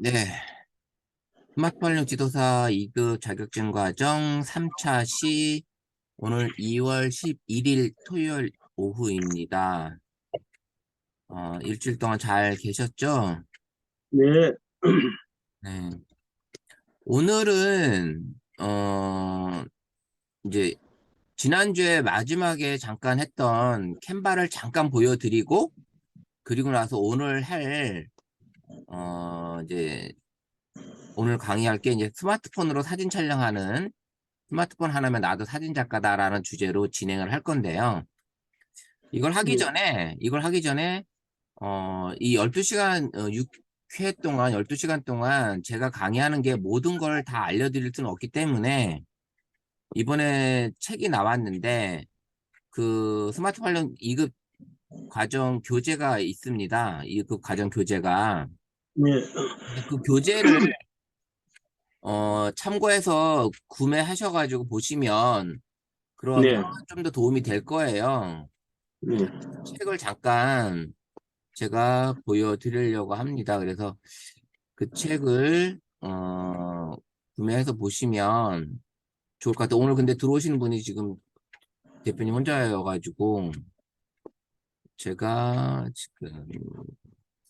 네. 스마트 활용 지도사 2급 자격증 과정 3차 시 오늘 2월 11일 토요일 오후입니다. 일주일 동안 잘 계셨죠? 네, 네. 오늘은, 이제 지난주에 마지막에 잠깐 했던 캔바를 잠깐 보여드리고, 그리고 나서 오늘 이제 오늘 강의할 게 이제 스마트폰으로 사진 촬영하는 스마트폰 하나면 나도 사진 작가다라는 주제로 진행을 할 건데요. 네, 이걸 하기 전에, 이 12시간, 6회 동안, 12시간 동안 제가 강의하는 게 모든 걸 다 알려드릴 수는 없기 때문에, 이번에 책이 나왔는데, 그 스마트 관련 2급 과정 교재가 있습니다. 2급 과정 교재가. 네, 그래서 그 교재를, 참고해서 구매하셔가지고 보시면, 그러면 네, 좀 더 도움이 될 거예요. 네. 그래서 책을 잠깐 제가 보여드리려고 합니다. 그래서 그 책을 구매해서 보시면 좋을 것 같아요. 오늘 근데 들어오시는 분이 지금 대표님 혼자여가지고 제가 지금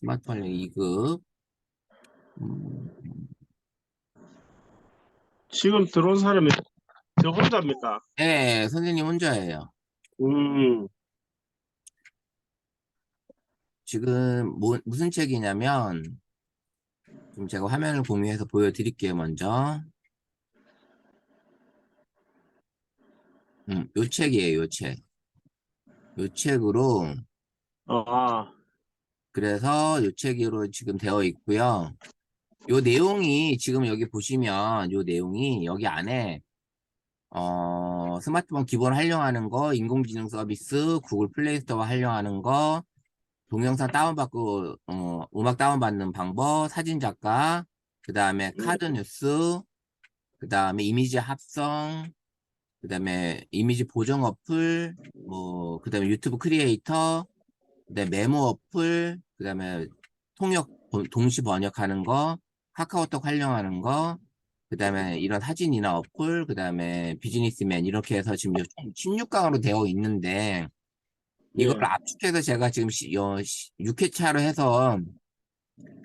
스마트폰 2급 지금 들어온 사람이 저 혼자입니까? 네, 선생님 혼자예요. 음, 지금 무슨 책이냐면 지금 제가 화면을 공유해서 보여드릴게요. 먼저 요 책이에요. 요 책. 요 책으로 아, 그래서 요 책으로 지금 되어 있고요. 요 내용이 지금 여기 보시면 요 내용이 여기 안에 스마트폰 기본 활용하는 거, 인공지능 서비스, 구글 플레이 스토어 활용하는 거, 동영상 다운받고 음악 다운받는 방법, 사진 작가, 그 다음에 카드 뉴스, 그 다음에 이미지 합성, 그 다음에 이미지 보정 어플, 뭐, 그 다음에 유튜브 크리에이터, 그 다음에 메모 어플, 그 다음에 통역, 동시 번역하는 거, 카카오톡 활용하는 거, 그 다음에 이런 사진이나 어플, 그 다음에 비즈니스맨, 이렇게 해서 지금 16강으로 되어 있는데, 이걸 네, 압축해서 제가 지금 6회차로 해서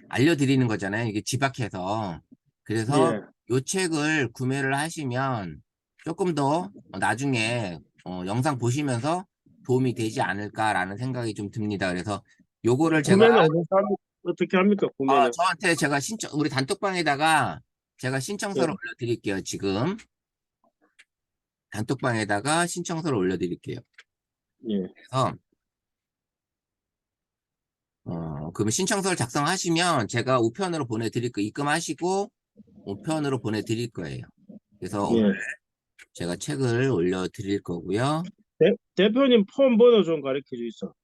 알려드리는 거잖아요. 이게 집약해서. 그래서 네. 이 책을 구매를 하시면 조금 더 나중에 영상 보시면서 도움이 되지 않을까라는 생각이 좀 듭니다. 그래서 요거를 제가 구매는 어떻게 합니까? 구매는? 저한테 제가 우리 단톡방에다가 제가 예, 신청서를 올려드릴게요. 지금 단톡방에다가 신청서를 올려드릴게요. 예. 그래서 그러면 신청서를 작성하시면 제가 우편으로 보내드릴 거 입금하시고 우편으로 보내드릴 거예요. 그래서 오늘 예. 제가 책을 올려드릴 거고요. 대표님 폰 번호 좀 가르쳐 주세요.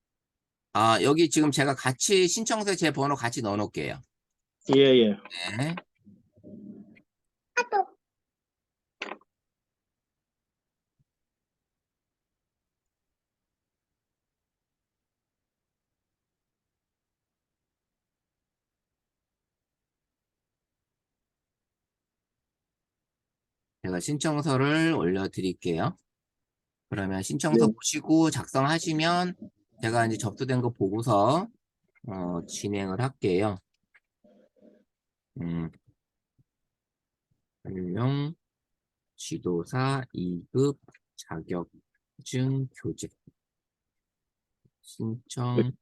여기 지금 제가 같이 신청서에 제 번호 같이 넣어 놓을게요. 예, 예. 네. 제가 신청서를 올려드릴게요. 그러면 네. 신청서 보시고 작성하시면 제가 이제 접수된 거 보고서 진행을 할게요. 음, 활용 지도사 2급 자격증 교재 신청하시면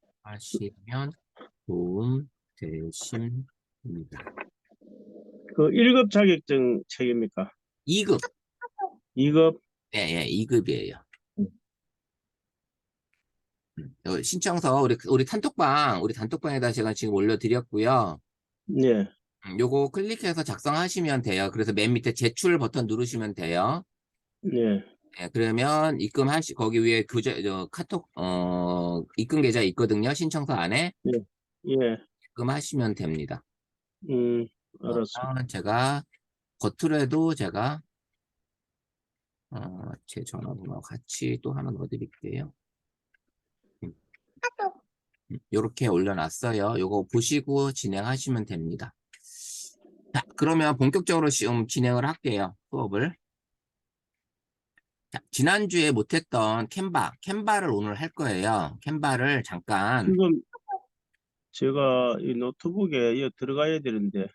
도움 되십니다. 그 1급 자격증 책입니까? 2급. 2급? 예, 예, 2급이에요. 신청서 우리 단톡방에다 제가 지금 올려드렸고요. 네, 요거 클릭해서 작성하시면 돼요. 그래서 맨 밑에 제출 버튼 누르시면 돼요. 네, 예, 그러면 거기 위에 카톡, 입금 계좌 있거든요. 신청서 안에 네, 예. 입금하시면 됩니다. 음, 알았어. 그러면 제가 겉으로 해도 제가, 제 전화번호 같이 또 하나 넣어드릴게요. 요렇게 올려놨어요. 요거 보시고 진행하시면 됩니다. 그러면 본격적으로 지금 진행을 할게요. 수업을. 자, 지난주에 못했던 캔바를 오늘 할 거예요. 캔바를 잠깐. 지금 제가 이 노트북에 이거 들어가야 되는데,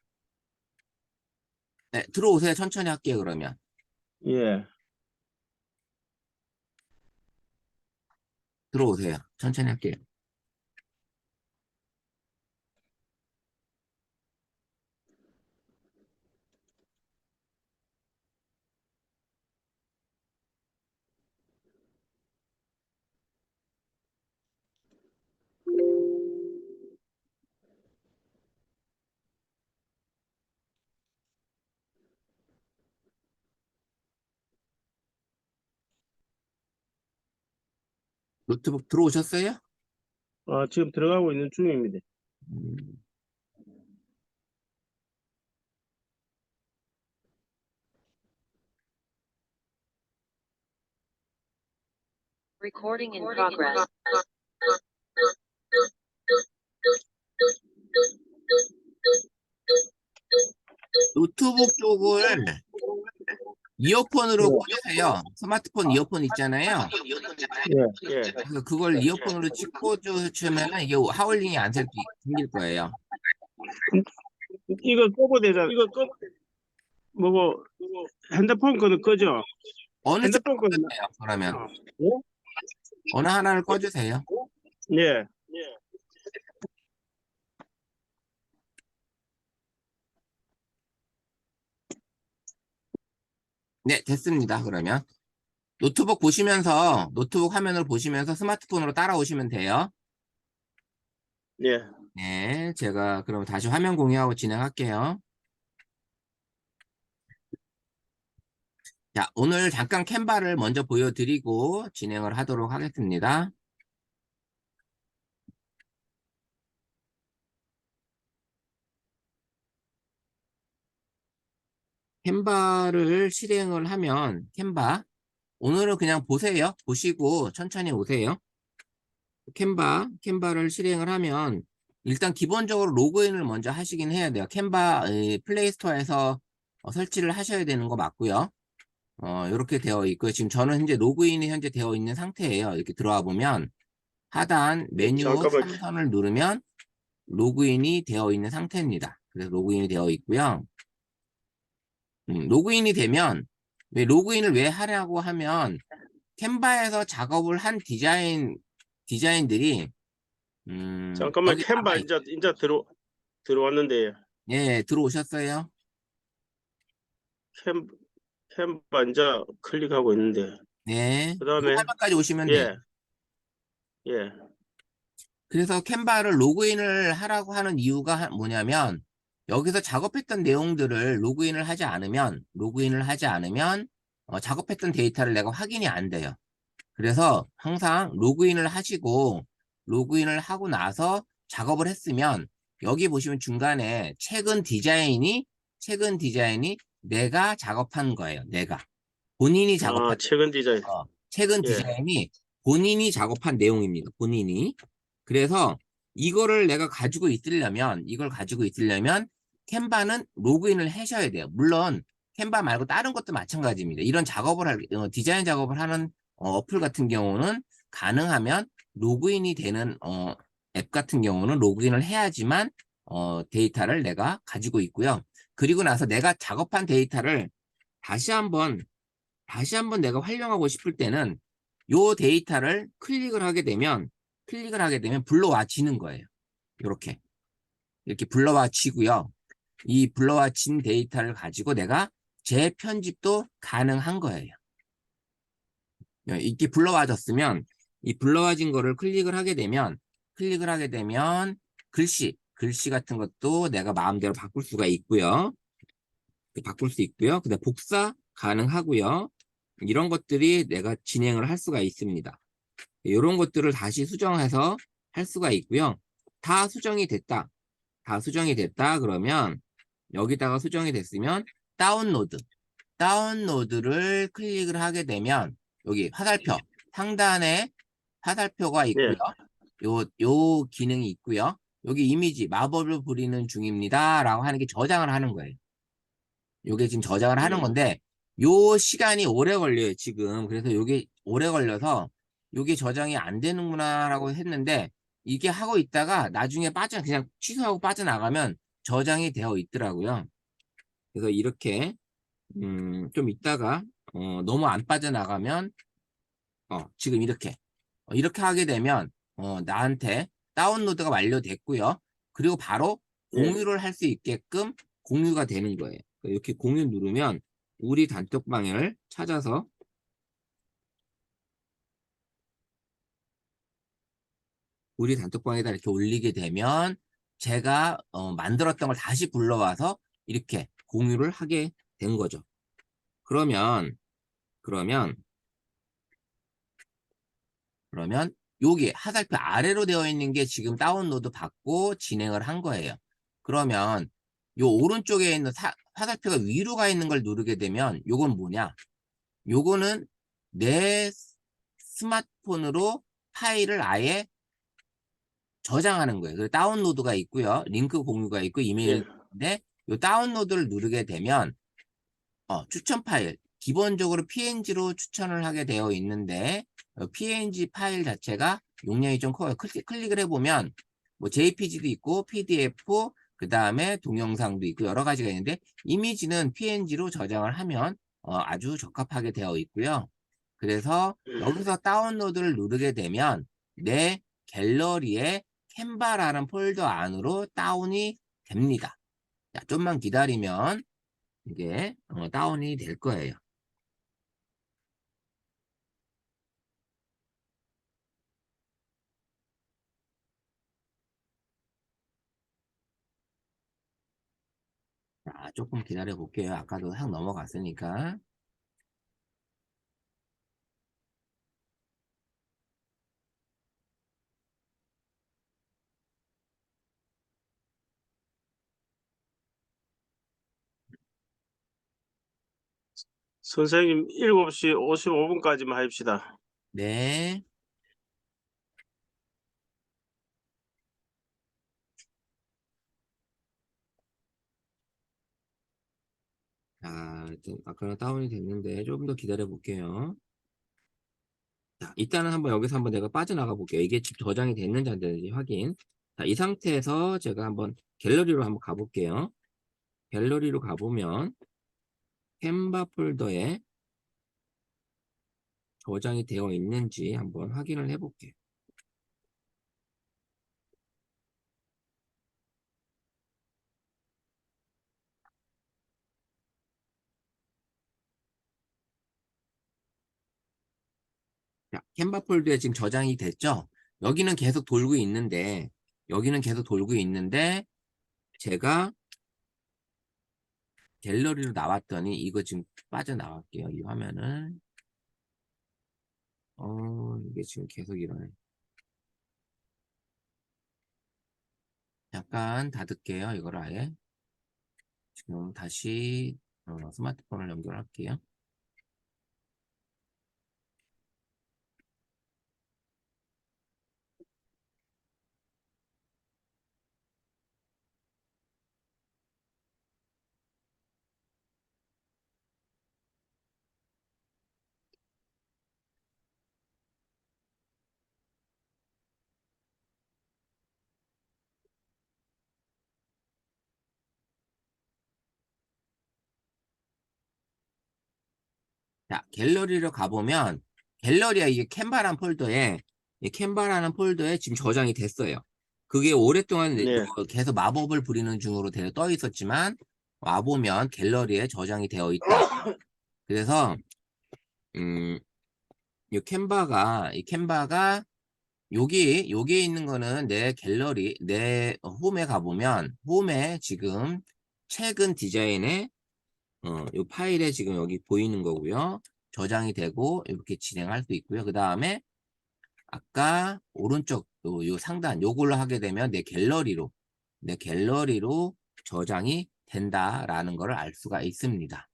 네, 들어오세요. 천천히 할게요, 그러면. 예. 들어오세요. 천천히 할게요. 노트북 들어오셨어요? 지금 들어가고 있는 중입니다. 음, Recording in progress. 노트북 쪽을 이어폰으로 꽂으세요. 스마트폰 이어폰 있잖아요. 예, 예. 그래서 그걸 이어폰으로 꽂으시면은 이게 하울링이 안 생길 거예요. 이거 끄고 되잖아. 이거 끄, 뭐고, 핸드폰 거는 끄죠? 어느 쪽 핸드폰 거는, 꺼주세요, 그러면. 예? 어느 하나를 꺼주세요. 예. 네, 됐습니다. 그러면. 노트북 화면을 보시면서 스마트폰으로 따라오시면 돼요. 예. 네, 제가 그럼 다시 화면 공유하고 진행할게요. 자, 오늘 잠깐 캔바를 먼저 보여드리고 진행을 하도록 하겠습니다. 캔바를 실행을 하면, 오늘은 그냥 보세요. 보시고 천천히 오세요. 캔바를 실행을 하면, 일단 기본적으로 로그인을 먼저 하시긴 해야 돼요. 캔바 플레이스토어에서 설치를 하셔야 되는 거 맞고요. 이렇게 되어 있고요. 지금 저는 로그인이 현재 되어 있는 상태예요. 이렇게 들어와 보면 하단 메뉴 잠깐만. 3선을 누르면 로그인이 되어 있는 상태입니다. 그래서 로그인이 되어 있고요. 로그인이 되면 로그인을 왜 하냐고 하면 캔바에서 작업을 한 디자인들이 잠깐만, 여기 캔바 남아있. 이제 들어왔는데, 예, 들어오셨어요? 캔, 캔바 이제 클릭하고 있는데, 네, 그 이 다음에, 화면까지 오시면 돼요. 예, 예. 그래서 캔바를 로그인을 하라고 하는 이유가 뭐냐면 여기서 작업했던 내용들을 로그인을 하지 않으면 작업했던 데이터를 내가 확인이 안 돼요. 그래서 항상 로그인을 하고 나서 작업을 했으면 여기 보시면 중간에 최근 디자인이 내가 작업한 거예요. 본인이 작업한 최근 디자인. 최근 예. 디자인이 본인이 작업한 내용입니다. 본인이. 그래서 이걸 가지고 있으려면 캔바는 로그인을 하셔야 돼요. 물론 캔바 말고 다른 것도 마찬가지입니다. 이런 디자인 작업을 하는 어플 같은 경우는 가능하면 로그인이 되는 앱 같은 경우는 로그인을 해야지만 데이터를 내가 가지고 있고요. 그리고 나서 내가 작업한 데이터를 다시 한번 내가 활용하고 싶을 때는 요 데이터를 클릭을 하게 되면 불러와지는 거예요. 이렇게 불러와지고요. 이 불러와진 데이터를 가지고 내가 재편집도 가능한 거예요. 이렇게 불러와졌으면 이 불러와진 거를 클릭을 하게 되면 글씨 같은 것도 내가 마음대로 바꿀 수가 있고요. 그다음 복사 가능하고요. 이런 것들이 내가 진행을 할 수가 있습니다. 이런 것들을 다시 수정해서 할 수가 있고요. 다 수정이 됐다. 그러면 여기다가 수정이 됐으면 다운로드를 클릭을 하게 되면 여기 화살표 상단에 화살표가 있고요. 예. 요 기능이 있고요. 여기 이미지 마법을 부리는 중입니다. 라고 하는 게 저장을 하는 거예요. 요게 지금 저장을 하는 건데, 요 시간이 오래 걸려요, 지금. 그래서 요게 오래 걸려서, 요게 저장이 안 되는구나, 라고 했는데, 이게 하고 있다가 나중에 그냥 취소하고 빠져나가면 저장이 되어 있더라고요. 그래서 이렇게, 좀 있다가, 너무 안 빠져나가면, 지금 이렇게 하게 되면, 나한테 다운로드가 완료됐고요. 그리고 바로 예. 공유를 할 수 있게끔 공유가 되는 거예요. 이렇게 공유 누르면 우리 단톡방을 찾아서 우리 단톡방에다 이렇게 올리게 되면 제가 만들었던 걸 다시 불러와서 이렇게 공유를 하게 된 거죠. 그러면 그러면 그러면 여기 화살표 아래로 되어 있는 게 지금 다운로드 받고 진행을 한 거예요. 그러면 요 오른쪽에 있는 화살표가 위로 가 있는 걸 누르게 되면 요건 뭐냐? 요거는 내 스마트폰으로 파일을 아예 저장하는 거예요. 그리고 다운로드가 있고요. 링크 공유가 있고 예. 이메일인데 요 다운로드를 누르게 되면 추천 파일. 기본적으로 PNG로 추천을 하게 되어 있는데, PNG 파일 자체가 용량이 좀 커요. 클릭을 해보면, 뭐 JPG도 있고, PDF, 그 다음에 동영상도 있고, 여러 가지가 있는데, 이미지는 PNG로 저장을 하면, 아주 적합하게 되어 있고요. 그래서 여기서 다운로드를 누르게 되면, 내 갤러리에 캔바라는 폴더 안으로 다운이 됩니다. 자, 좀만 기다리면, 이게 다운이 될 거예요. 자, 조금 기다려 볼게요. 아까도 싹 넘어갔으니까. 선생님 7시 55분까지만 합시다. 네. 자, 아까는 다운이 됐는데 조금 더 기다려 볼게요. 자, 일단은 여기서 한번 내가 빠져나가 볼게요. 이게 지금 저장이 됐는지 안 됐는지 확인. 자, 이 상태에서 제가 한번 갤러리로 한번 가볼게요. 갤러리로 가보면 캔바 폴더에 저장이 되어 있는지 한번 확인을 해볼게요. 자, 캔바 폴더에 지금 저장이 됐죠? 여기는 계속 돌고 있는데, 제가 갤러리로 나왔더니, 이거 지금 빠져나갈게요. 이 화면을. 이게 지금 계속 이러네. 약간 닫을게요. 이걸 아예. 지금 다시 스마트폰을 연결할게요. 자, 갤러리로 가보면, 갤러리가 이게 캔바란 폴더에, 이 캔바라는 폴더에 지금 저장이 됐어요. 그게 오랫동안 네. 계속 마법을 부리는 중으로 떠 있었지만, 와보면 갤러리에 저장이 되어 있다. 그래서, 음, 이 캔바가, 여기에 있는 거는 내 갤러리, 내 홈에 가보면, 홈에 지금 최근 디자인의 이 파일에 지금 여기 보이는 거고요. 저장이 되고 이렇게 진행할 수 있고요. 그 다음에 아까 오른쪽 요 상단 요걸로 하게 되면 내 갤러리로 저장이 된다라는 것을 알 수가 있습니다.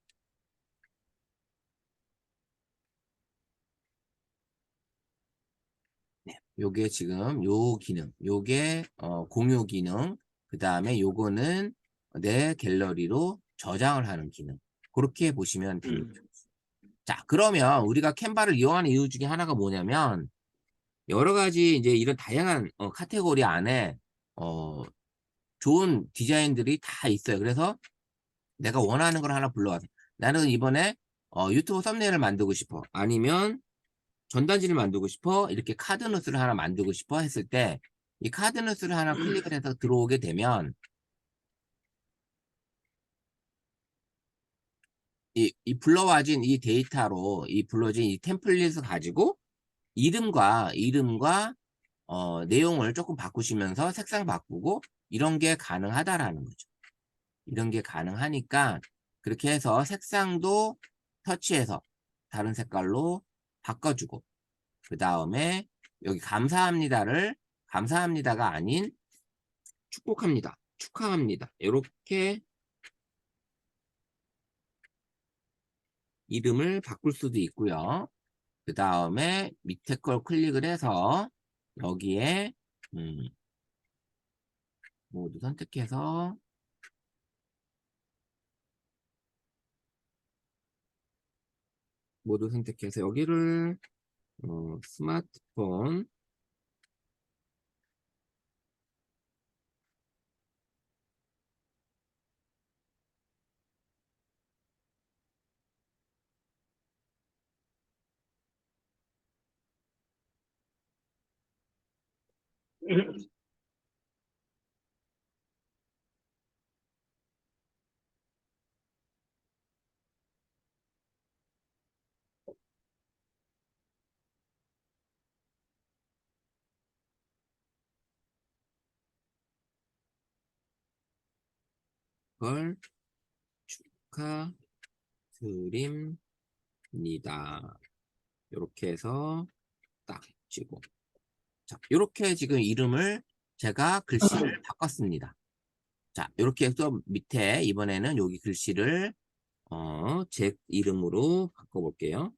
네, 요게 지금 요 기능, 요게 공유 기능, 그 다음에 요거는 내 갤러리로 저장을 하는 기능. 그렇게 보시면 됩니다. 자, 그러면 우리가 캔바를 이용하는 이유 중에 하나가 뭐냐면 여러 가지 이제 이런 다양한 카테고리 안에 어, 좋은 디자인들이 다 있어요. 그래서 내가 원하는 걸 하나 불러와서 나는 이번에 유튜브 썸네일을 만들고 싶어. 아니면 전단지를 만들고 싶어. 이렇게 카드 뉴스를 하나 만들고 싶어 했을 때 이 카드 뉴스를 하나 클릭을 해서 들어오게 되면 이 불러와진 이 데이터로 이 불러진 이 템플릿을 가지고 이름과 내용을 조금 바꾸시면서 색상 바꾸고 이런 게 가능하다라는 거죠. 이런 게 가능하니까 그렇게 해서 색상도 터치해서 다른 색깔로 바꿔주고 그 다음에 여기 감사합니다가 아닌 축하합니다 이렇게 이름을 바꿀 수도 있고요. 그 다음에 밑에 걸 클릭을 해서 여기에 모두 선택해서 여기를 스마트폰 걸 축하드립니다. 이렇게 해서 딱 찍고 자, 이렇게 지금 이름을 제가 글씨를 바꿨습니다. 자, 이렇게 해서 밑에 이번에는 여기 글씨를 제 이름으로 바꿔볼게요.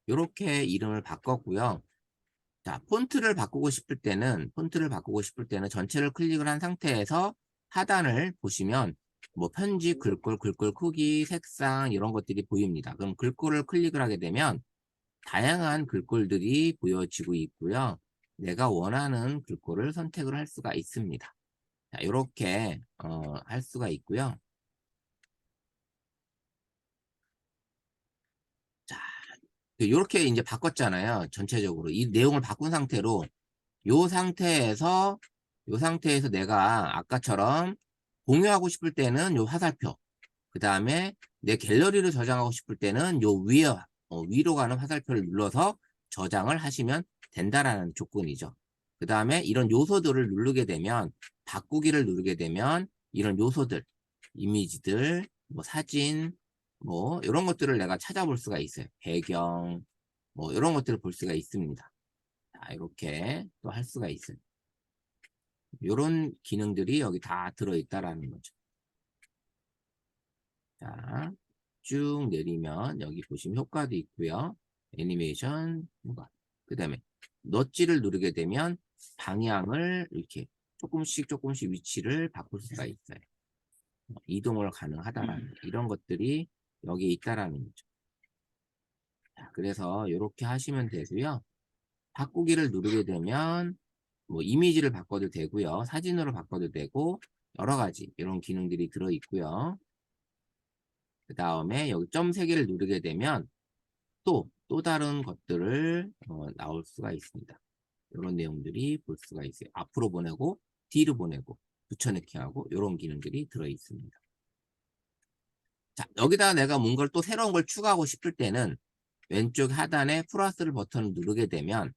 이렇게 이름을 바꿨고요. 자, 폰트를 바꾸고 싶을 때는 전체를 클릭을 한 상태에서 하단을 보시면 뭐 편집, 글꼴 크기, 색상 이런 것들이 보입니다. 그럼 글꼴을 클릭을 하게 되면 다양한 글꼴들이 보여지고 있고요. 내가 원하는 글꼴을 선택을 할 수가 있습니다. 자, 이렇게 할 수가 있고요. 자, 이렇게 이제 바꿨잖아요. 전체적으로 이 내용을 바꾼 상태로 요 상태에서 내가 아까처럼 공유하고 싶을 때는 요 화살표 그 다음에 내 갤러리를 저장하고 싶을 때는 요 위로 가는 화살표를 눌러서 저장을 하시면 된다라는 조건이죠. 그 다음에 이런 요소들을 누르게 되면 바꾸기를 누르게 되면 이런 요소들 이미지들 뭐 사진 뭐 이런 것들을 내가 찾아볼 수가 있어요. 배경 뭐 이런 것들을 볼 수가 있습니다. 자, 이렇게 또 할 수가 있어요. 이런 기능들이 여기 다 들어있다라는 거죠. 자, 쭉 내리면 여기 보시면 효과도 있고요. 애니메이션 효과. 그 다음에 넛지를 누르게 되면 방향을 이렇게 조금씩 위치를 바꿀 수가 있어요. 이동을 가능하다라는 이런 것들이 여기에 있다라는 거죠. 자, 그래서 이렇게 하시면 되고요. 바꾸기를 누르게 되면 뭐 이미지를 바꿔도 되고요. 사진으로 바꿔도 되고 여러 가지 이런 기능들이 들어있고요. 그 다음에 여기 점 3개를 누르게 되면 또 다른 것들을 나올 수가 있습니다. 이런 내용들이 볼 수가 있어요. 앞으로 보내고 뒤로 보내고 붙여넣기하고 이런 기능들이 들어있습니다. 자, 여기다 내가 뭔가를 또 새로운 걸 추가하고 싶을 때는 왼쪽 하단에 플러스 버튼을 누르게 되면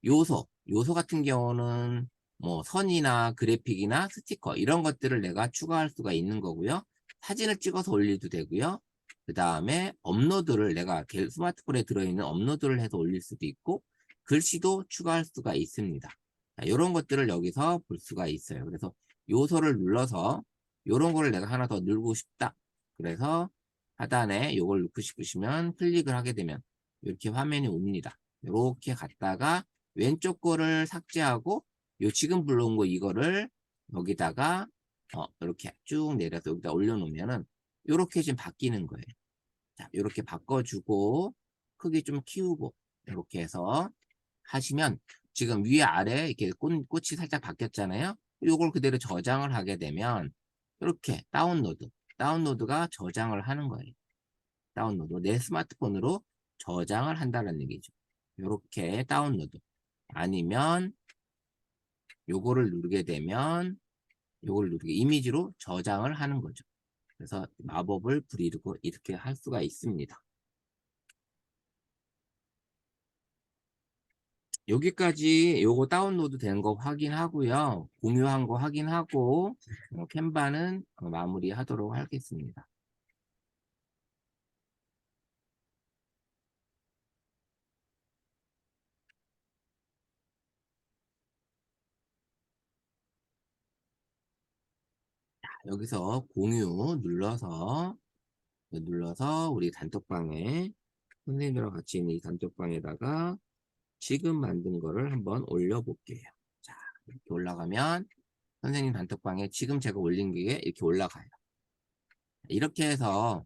요소 같은 경우는 뭐 선이나 그래픽이나 스티커 이런 것들을 내가 추가할 수가 있는 거고요. 사진을 찍어서 올리도 되고요. 그 다음에 업로드를 내가 스마트폰에 들어있는 업로드를 해서 올릴 수도 있고 글씨도 추가할 수가 있습니다. 자, 이런 것들을 여기서 볼 수가 있어요. 그래서 요소를 눌러서 이런 거를 내가 하나 더 누르고 싶다. 그래서 하단에 이걸 넣고 싶으시면 클릭을 하게 되면 이렇게 화면이 옵니다. 이렇게 갔다가 왼쪽 거를 삭제하고 요 지금 불러온 거 이거를 여기다가 이렇게 쭉 내려서 여기다 올려놓으면은 이렇게 지금 바뀌는 거예요. 자, 이렇게 바꿔주고 크기 좀 키우고 이렇게 해서 하시면 지금 위에 아래 이렇게 꽃이 살짝 바뀌었잖아요. 이걸 그대로 저장을 하게 되면 이렇게 다운로드가 저장을 하는 거예요. 다운로드 내 스마트폰으로 저장을 한다는 얘기죠. 이렇게 다운로드 아니면 요거를 누르게 되면 요걸 누르게 이미지로 저장을 하는 거죠. 그래서 마법을 부리고 이렇게 할 수가 있습니다. 여기까지 요거 다운로드 된 거 확인하고요. 공유한 거 확인하고 캔바는 마무리 하도록 하겠습니다. 여기서 공유 눌러서 우리 단톡방에 선생님이랑 같이 있는 이 단톡방에다가 지금 만든 거를 한번 올려볼게요. 자, 이렇게 올라가면 선생님 단톡방에 지금 제가 올린 게 이렇게 올라가요. 이렇게 해서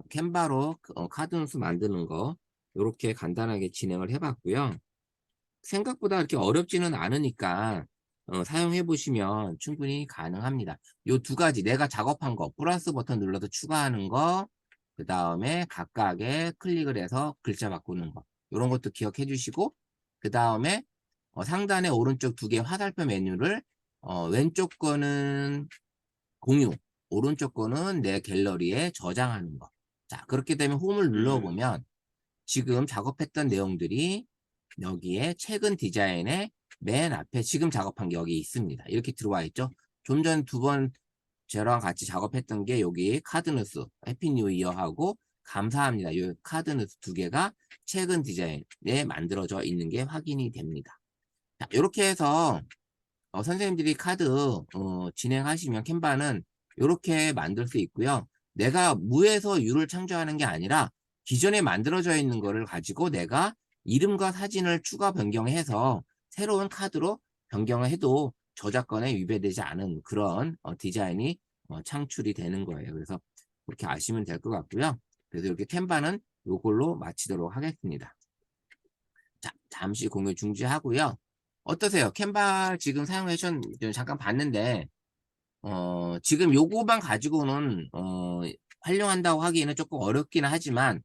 캔바로 카드뉴스 만드는 거 이렇게 간단하게 진행을 해봤고요. 생각보다 그렇게 어렵지는 않으니까 사용해 보시면 충분히 가능합니다. 요 두 가지 내가 작업한 거 플러스 버튼 눌러서 추가하는 거, 그 다음에 각각의 클릭을 해서 글자 바꾸는 거 이런 것도 기억해 주시고, 그 다음에 상단에 오른쪽 두 개 화살표 메뉴를 왼쪽 거는 공유, 오른쪽 거는 내 갤러리에 저장하는 거. 자, 그렇게 되면 홈을 눌러보면 지금 작업했던 내용들이 여기에 최근 디자인의 맨 앞에 지금 작업한 게 여기 있습니다. 이렇게 들어와 있죠. 좀 전 두 번 저랑 같이 작업했던 게 여기 카드뉴스 해피 뉴 이어하고 감사합니다. 이 카드뉴스 두 개가 최근 디자인에 만들어져 있는 게 확인이 됩니다. 자, 이렇게 해서 선생님들이 카드 진행하시면 캔바는 이렇게 만들 수 있고요. 내가 무에서 유를 창조하는 게 아니라 기존에 만들어져 있는 거를 가지고 내가 이름과 사진을 추가 변경해서 새로운 카드로 변경을 해도 저작권에 위배되지 않은 그런 디자인이 창출이 되는 거예요. 그래서 그렇게 아시면 될 것 같고요. 그래서 이렇게 캔바는 이걸로 마치도록 하겠습니다. 자, 잠시 공유 중지하고요. 어떠세요? 캔바 지금 사용하셨, 잠깐 봤는데, 지금 요거만 가지고는, 활용한다고 하기에는 조금 어렵기는 하지만,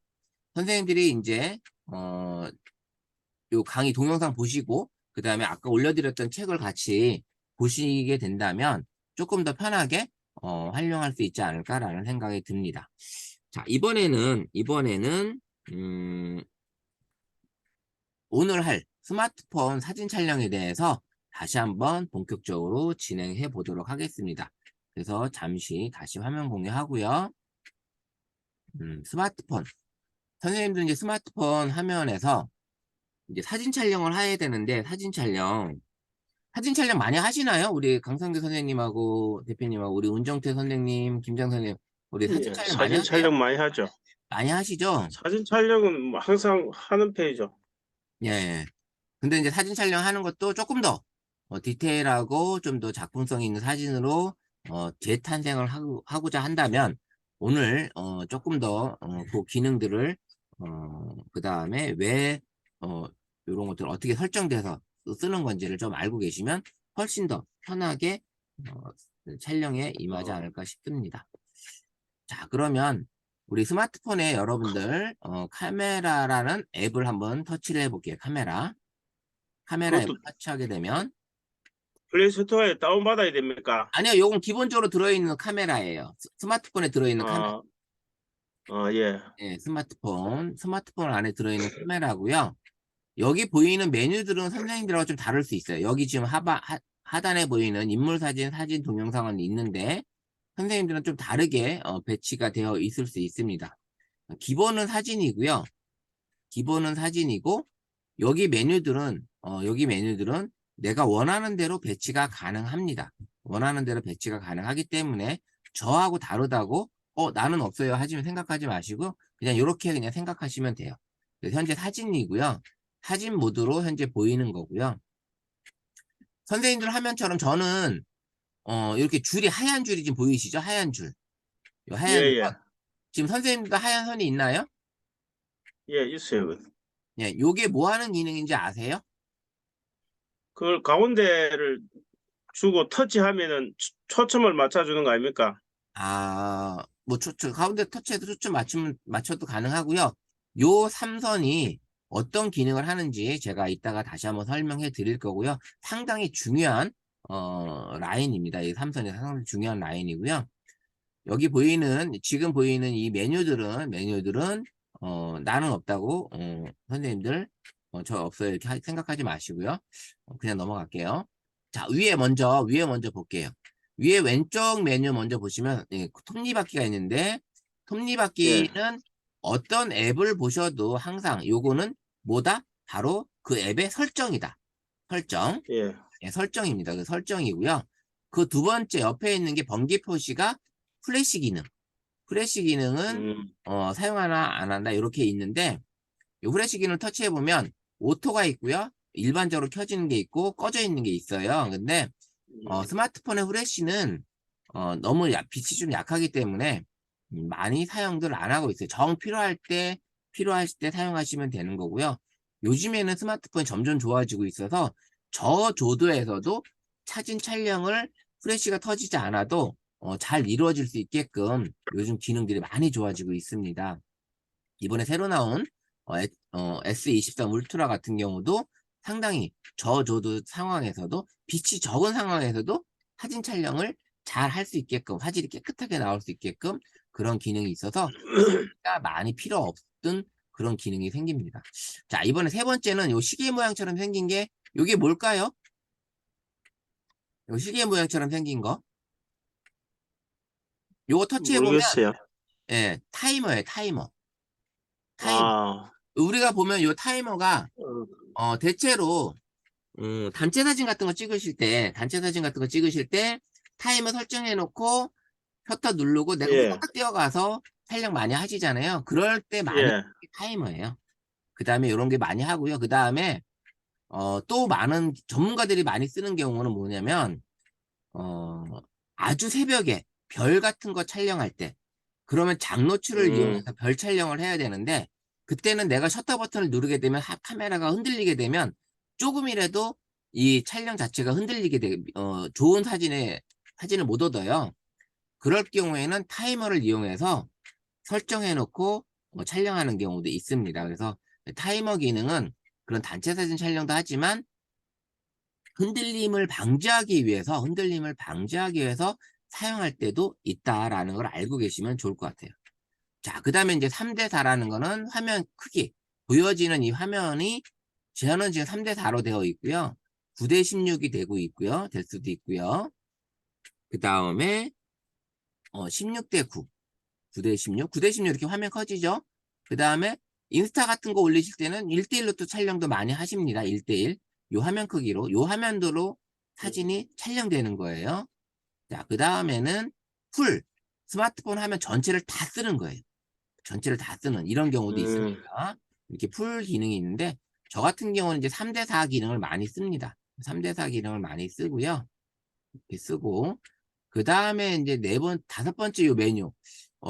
선생님들이 이제, 요 강의 동영상 보시고, 그 다음에 아까 올려드렸던 책을 같이 보시게 된다면, 조금 더 편하게, 활용할 수 있지 않을까라는 생각이 듭니다. 자, 이번에는, 오늘 할 스마트폰 사진 촬영에 대해서 다시 한번 본격적으로 진행해 보도록 하겠습니다. 그래서 잠시 다시 화면 공유하고요. 스마트폰. 선생님도 이제 스마트폰 화면에서 이제 사진 촬영을 해야 되는데, 사진 촬영 많이 하시나요? 우리 강성규 선생님하고 대표님하고 우리 운정태 선생님, 김장 선생님, 우리 사진 예, 촬영 많이 사진 하세요? 촬영 많이 하죠. 많이 하시죠? 사진 촬영은 뭐 항상 하는 편이죠. 예. 근데 이제 사진 촬영하는 것도 조금 더 디테일하고 좀 더 작품성 있는 사진으로 재탄생을 하고자 한다면 오늘 조금 더 그 기능들을 그 다음에 왜 이런 것들 어떻게 설정돼서 쓰는 건지를 좀 알고 계시면 훨씬 더 편하게 어, 촬영에 임하지 어, 않을까 싶습니다. 자, 그러면 우리 스마트폰에 여러분들 카메라라는 앱을 한번 터치를 해볼게요. 카메라 앱을 그것도 터치하게 되면 플레이스토어에 다운받아야 됩니까? 아니요, 요건 기본적으로 들어있는 카메라예요. 스마트폰에 들어있는 카메라. 어, 예. 예, 스마트폰 안에 들어있는 카메라고요. 여기 보이는 메뉴들은 선생님들하고 좀 다를 수 있어요. 여기 지금 하단에 보이는 인물 사진, 사진 동영상은 있는데 선생님들은 좀 다르게 배치가 되어 있을 수 있습니다. 기본은 사진이고요. 기본은 사진이고 여기 메뉴들은 내가 원하는 대로 배치가 가능합니다. 원하는 대로 배치가 가능하기 때문에 저하고 다르다고 나는 없어요 하시면 생각하지 마시고 그냥 이렇게 그냥 생각하시면 돼요. 그래서 현재 사진이고요. 사진 모드로 현재 보이는 거고요. 선생님들 화면처럼 저는 이렇게 줄이 하얀 줄이 지금 보이시죠? 하얀 줄. 요 예, 하얀 예. 선. 지금 선생님들도 하얀 선이 있나요? 예, 있어요. 예, 요게 뭐 하는 기능인지 아세요? 그걸 가운데를 주고 터치하면은 초점을 맞춰주는 거 아닙니까? 뭐, 가운데 터치해서 초점 맞춰도 가능하고요. 요 삼선이 어떤 기능을 하는지 제가 이따가 다시 한번 설명해 드릴 거고요. 상당히 중요한, 라인입니다. 이 삼선이 상당히 중요한 라인이고요. 여기 지금 보이는 이 메뉴들은, 나는 없다고, 선생님들, 저 없어요. 이렇게 생각하지 마시고요. 그냥 넘어갈게요. 자, 위에 먼저 볼게요. 위에 왼쪽 메뉴 먼저 보시면, 톱니바퀴가 있는데, 예, 톱니바퀴는 어떤 앱을 보셔도 항상 요거는 뭐다? 바로 그 앱의 설정이다. 설정. 예. 예, 설정입니다. 그 설정이고요. 그 두 번째 옆에 있는 게 번개 표시가 플래시 기능. 플래시 기능은 음, 사용하나 안 한다 이렇게 있는데 이 플래시 기능을 터치해 보면 오토가 있고요. 일반적으로 켜지는 게 있고 꺼져 있는 게 있어요. 근데 스마트폰의 플래시는 너무 빛이 좀 약하기 때문에 많이 사용들 안 하고 있어요. 정 필요하실 때 사용하시면 되는 거고요. 요즘에는 스마트폰이 점점 좋아지고 있어서 저조도에서도 사진 촬영을 플래시가 터지지 않아도 잘 이루어질 수 있게끔 요즘 기능들이 많이 좋아지고 있습니다. 이번에 새로 나온 S23 울트라 같은 경우도 상당히 저조도 상황에서도 빛이 적은 상황에서도 사진 촬영을 잘 할 수 있게끔 화질이 깨끗하게 나올 수 있게끔 그런 기능이 있어서 플래시가 많이 필요 없던 그런 기능이 생깁니다. 자, 이번에 세 번째는 요 시계 모양처럼 생긴 게 요게 뭘까요? 요 시계 모양처럼 생긴 거. 요거 터치해 보면 모르겠어요. 예, 타이머예요, 타이머. 타이머. 아, 우리가 보면 요 타이머가 어, 대체로 단체 사진 같은 거 찍으실 때 타이머 설정해 놓고 셔터 누르고 내가 예, 후딱 뛰어가서 촬영 많이 하시잖아요. 그럴 때 많이 하는 예, 게 타이머예요. 그 다음에 이런 게 많이 하고요. 그 다음에 또 많은 전문가들이 많이 쓰는 경우는 뭐냐면 어, 아주 새벽에 별 같은 거 촬영할 때 그러면 장노출을 음, 이용해서 별 촬영을 해야 되는데 그때는 내가 셔터 버튼을 누르게 되면 카메라가 흔들리게 되면 조금이라도 이 촬영 자체가 좋은 사진을 못 얻어요. 그럴 경우에는 타이머를 이용해서 설정해 놓고 촬영하는 경우도 있습니다. 그래서 타이머 기능은 그런 단체 사진 촬영도 하지만 흔들림을 방지하기 위해서 사용할 때도 있다라는 걸 알고 계시면 좋을 것 같아요. 자, 그 다음에 이제 3대4라는 거는 화면 크기. 보여지는 이 화면이 저는 지금 3대4로 되어 있고요. 9대16이 되고 있고요. 될 수도 있고요. 그 다음에 16대9, 9대16, 9대16 이렇게 화면 커지죠? 그 다음에 인스타 같은 거 올리실 때는 1대1로 또 촬영도 많이 하십니다. 1대1. 요 화면 크기로, 요 화면도로 사진이 촬영되는 거예요. 자, 그 다음에는 풀. 스마트폰 화면 전체를 다 쓰는 거예요. 전체를 다 쓰는 이런 경우도 음, 있습니다. 이렇게 풀 기능이 있는데 저 같은 경우는 이제 3대4 기능을 많이 씁니다. 3대4 기능을 많이 쓰고요. 이렇게 쓰고 그 다음에 이제 다섯 번째 요 메뉴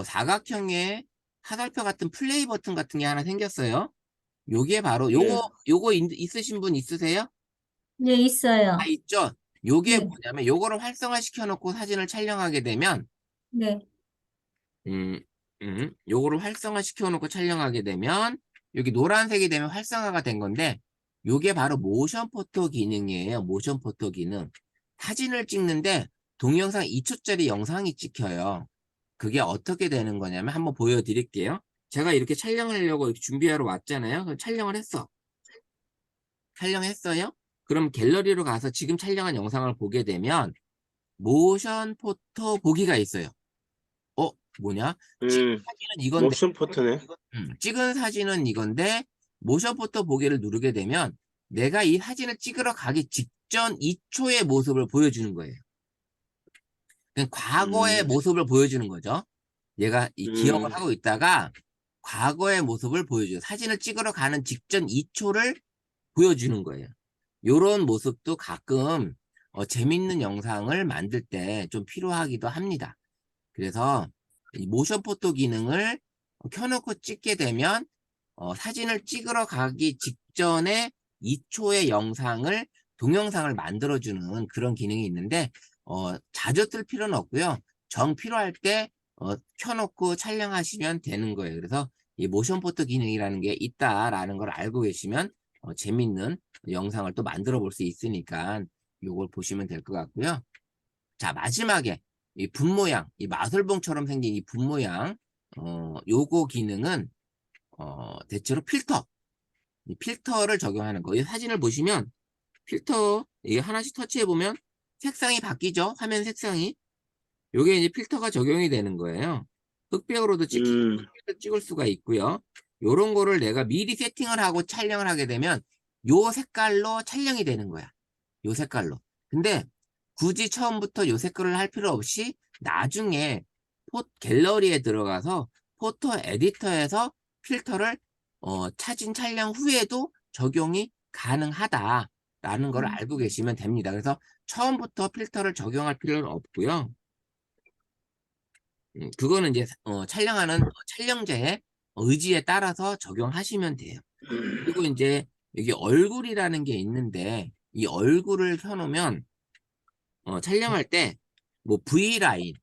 사각형의 화살표 같은 플레이 버튼 같은 게 하나 생겼어요. 요게 바로 예, 요거 있으신 분 있으세요? 네, 있어요. 있죠? 요게 네, 뭐냐면 요거를 활성화 시켜놓고 사진을 촬영하게 되면 네. 음, 요거를 활성화 시켜놓고 촬영하게 되면 여기 노란색이 되면 활성화가 된 건데 요게 바로 모션 포토 기능이에요. 모션 포토 기능. 사진을 찍는데 동영상 2초짜리 영상이 찍혀요. 그게 어떻게 되는 거냐면 한번 보여드릴게요. 제가 이렇게 촬영하려고 이렇게 준비하러 왔잖아요. 그럼 촬영을 했어. 촬영했어요? 그럼 갤러리로 가서 지금 촬영한 영상을 보게 되면 모션 포토 보기가 있어요. 뭐냐? 찍은 음, 사진은 이건데, 모션 포트네. 찍은 사진은 이건데, 모션 포토 보기를 누르게 되면 내가 이 사진을 찍으러 가기 직전 2초의 모습을 보여주는 거예요. 그냥 과거의 음, 모습을 보여주는 거죠. 얘가 이 기억을 음, 하고 있다가 과거의 모습을 보여줘요. 사진을 찍으러 가는 직전 2초를 보여주는 거예요. 요런 모습도 가끔 재밌는 영상을 만들 때 좀 필요하기도 합니다. 그래서 이 모션 포토 기능을 켜놓고 찍게 되면 사진을 찍으러 가기 직전에 2초의 영상을 동영상을 만들어주는 그런 기능이 있는데 자주 쓸 필요는 없고요. 정 필요할 때 켜놓고 촬영하시면 되는 거예요. 그래서 이 모션 포토 기능이라는 게 있다라는 걸 알고 계시면 재밌는 영상을 또 만들어 볼 수 있으니까 요걸 보시면 될 것 같고요. 자, 마지막에 이 분 모양, 이 마술봉처럼 생긴 이 분 모양, 요거 기능은 대체로 필터, 이 필터를 적용하는 거. 이 사진을 보시면 필터 이게 하나씩 터치해 보면 색상이 바뀌죠. 화면 색상이. 요게 이제 필터가 적용이 되는 거예요. 흑백으로도 찍을 수가 있고요. 요런 거를 내가 미리 세팅을 하고 촬영을 하게 되면 요 색깔로 촬영이 되는 거야. 요 색깔로. 근데 굳이 처음부터 요 색깔을 할 필요 없이 나중에 갤러리에 들어가서 포토 에디터에서 필터를 사진 촬영 후에도 적용이 가능하다라는 걸 알고 계시면 됩니다. 그래서 처음부터 필터를 적용할 필요는 없고요. 그거는 이제 촬영하는 촬영자의 의지에 따라서 적용하시면 돼요. 그리고 이제 여기 얼굴이라는 게 있는데 이 얼굴을 켜놓으면 촬영할 때 뭐 V라인,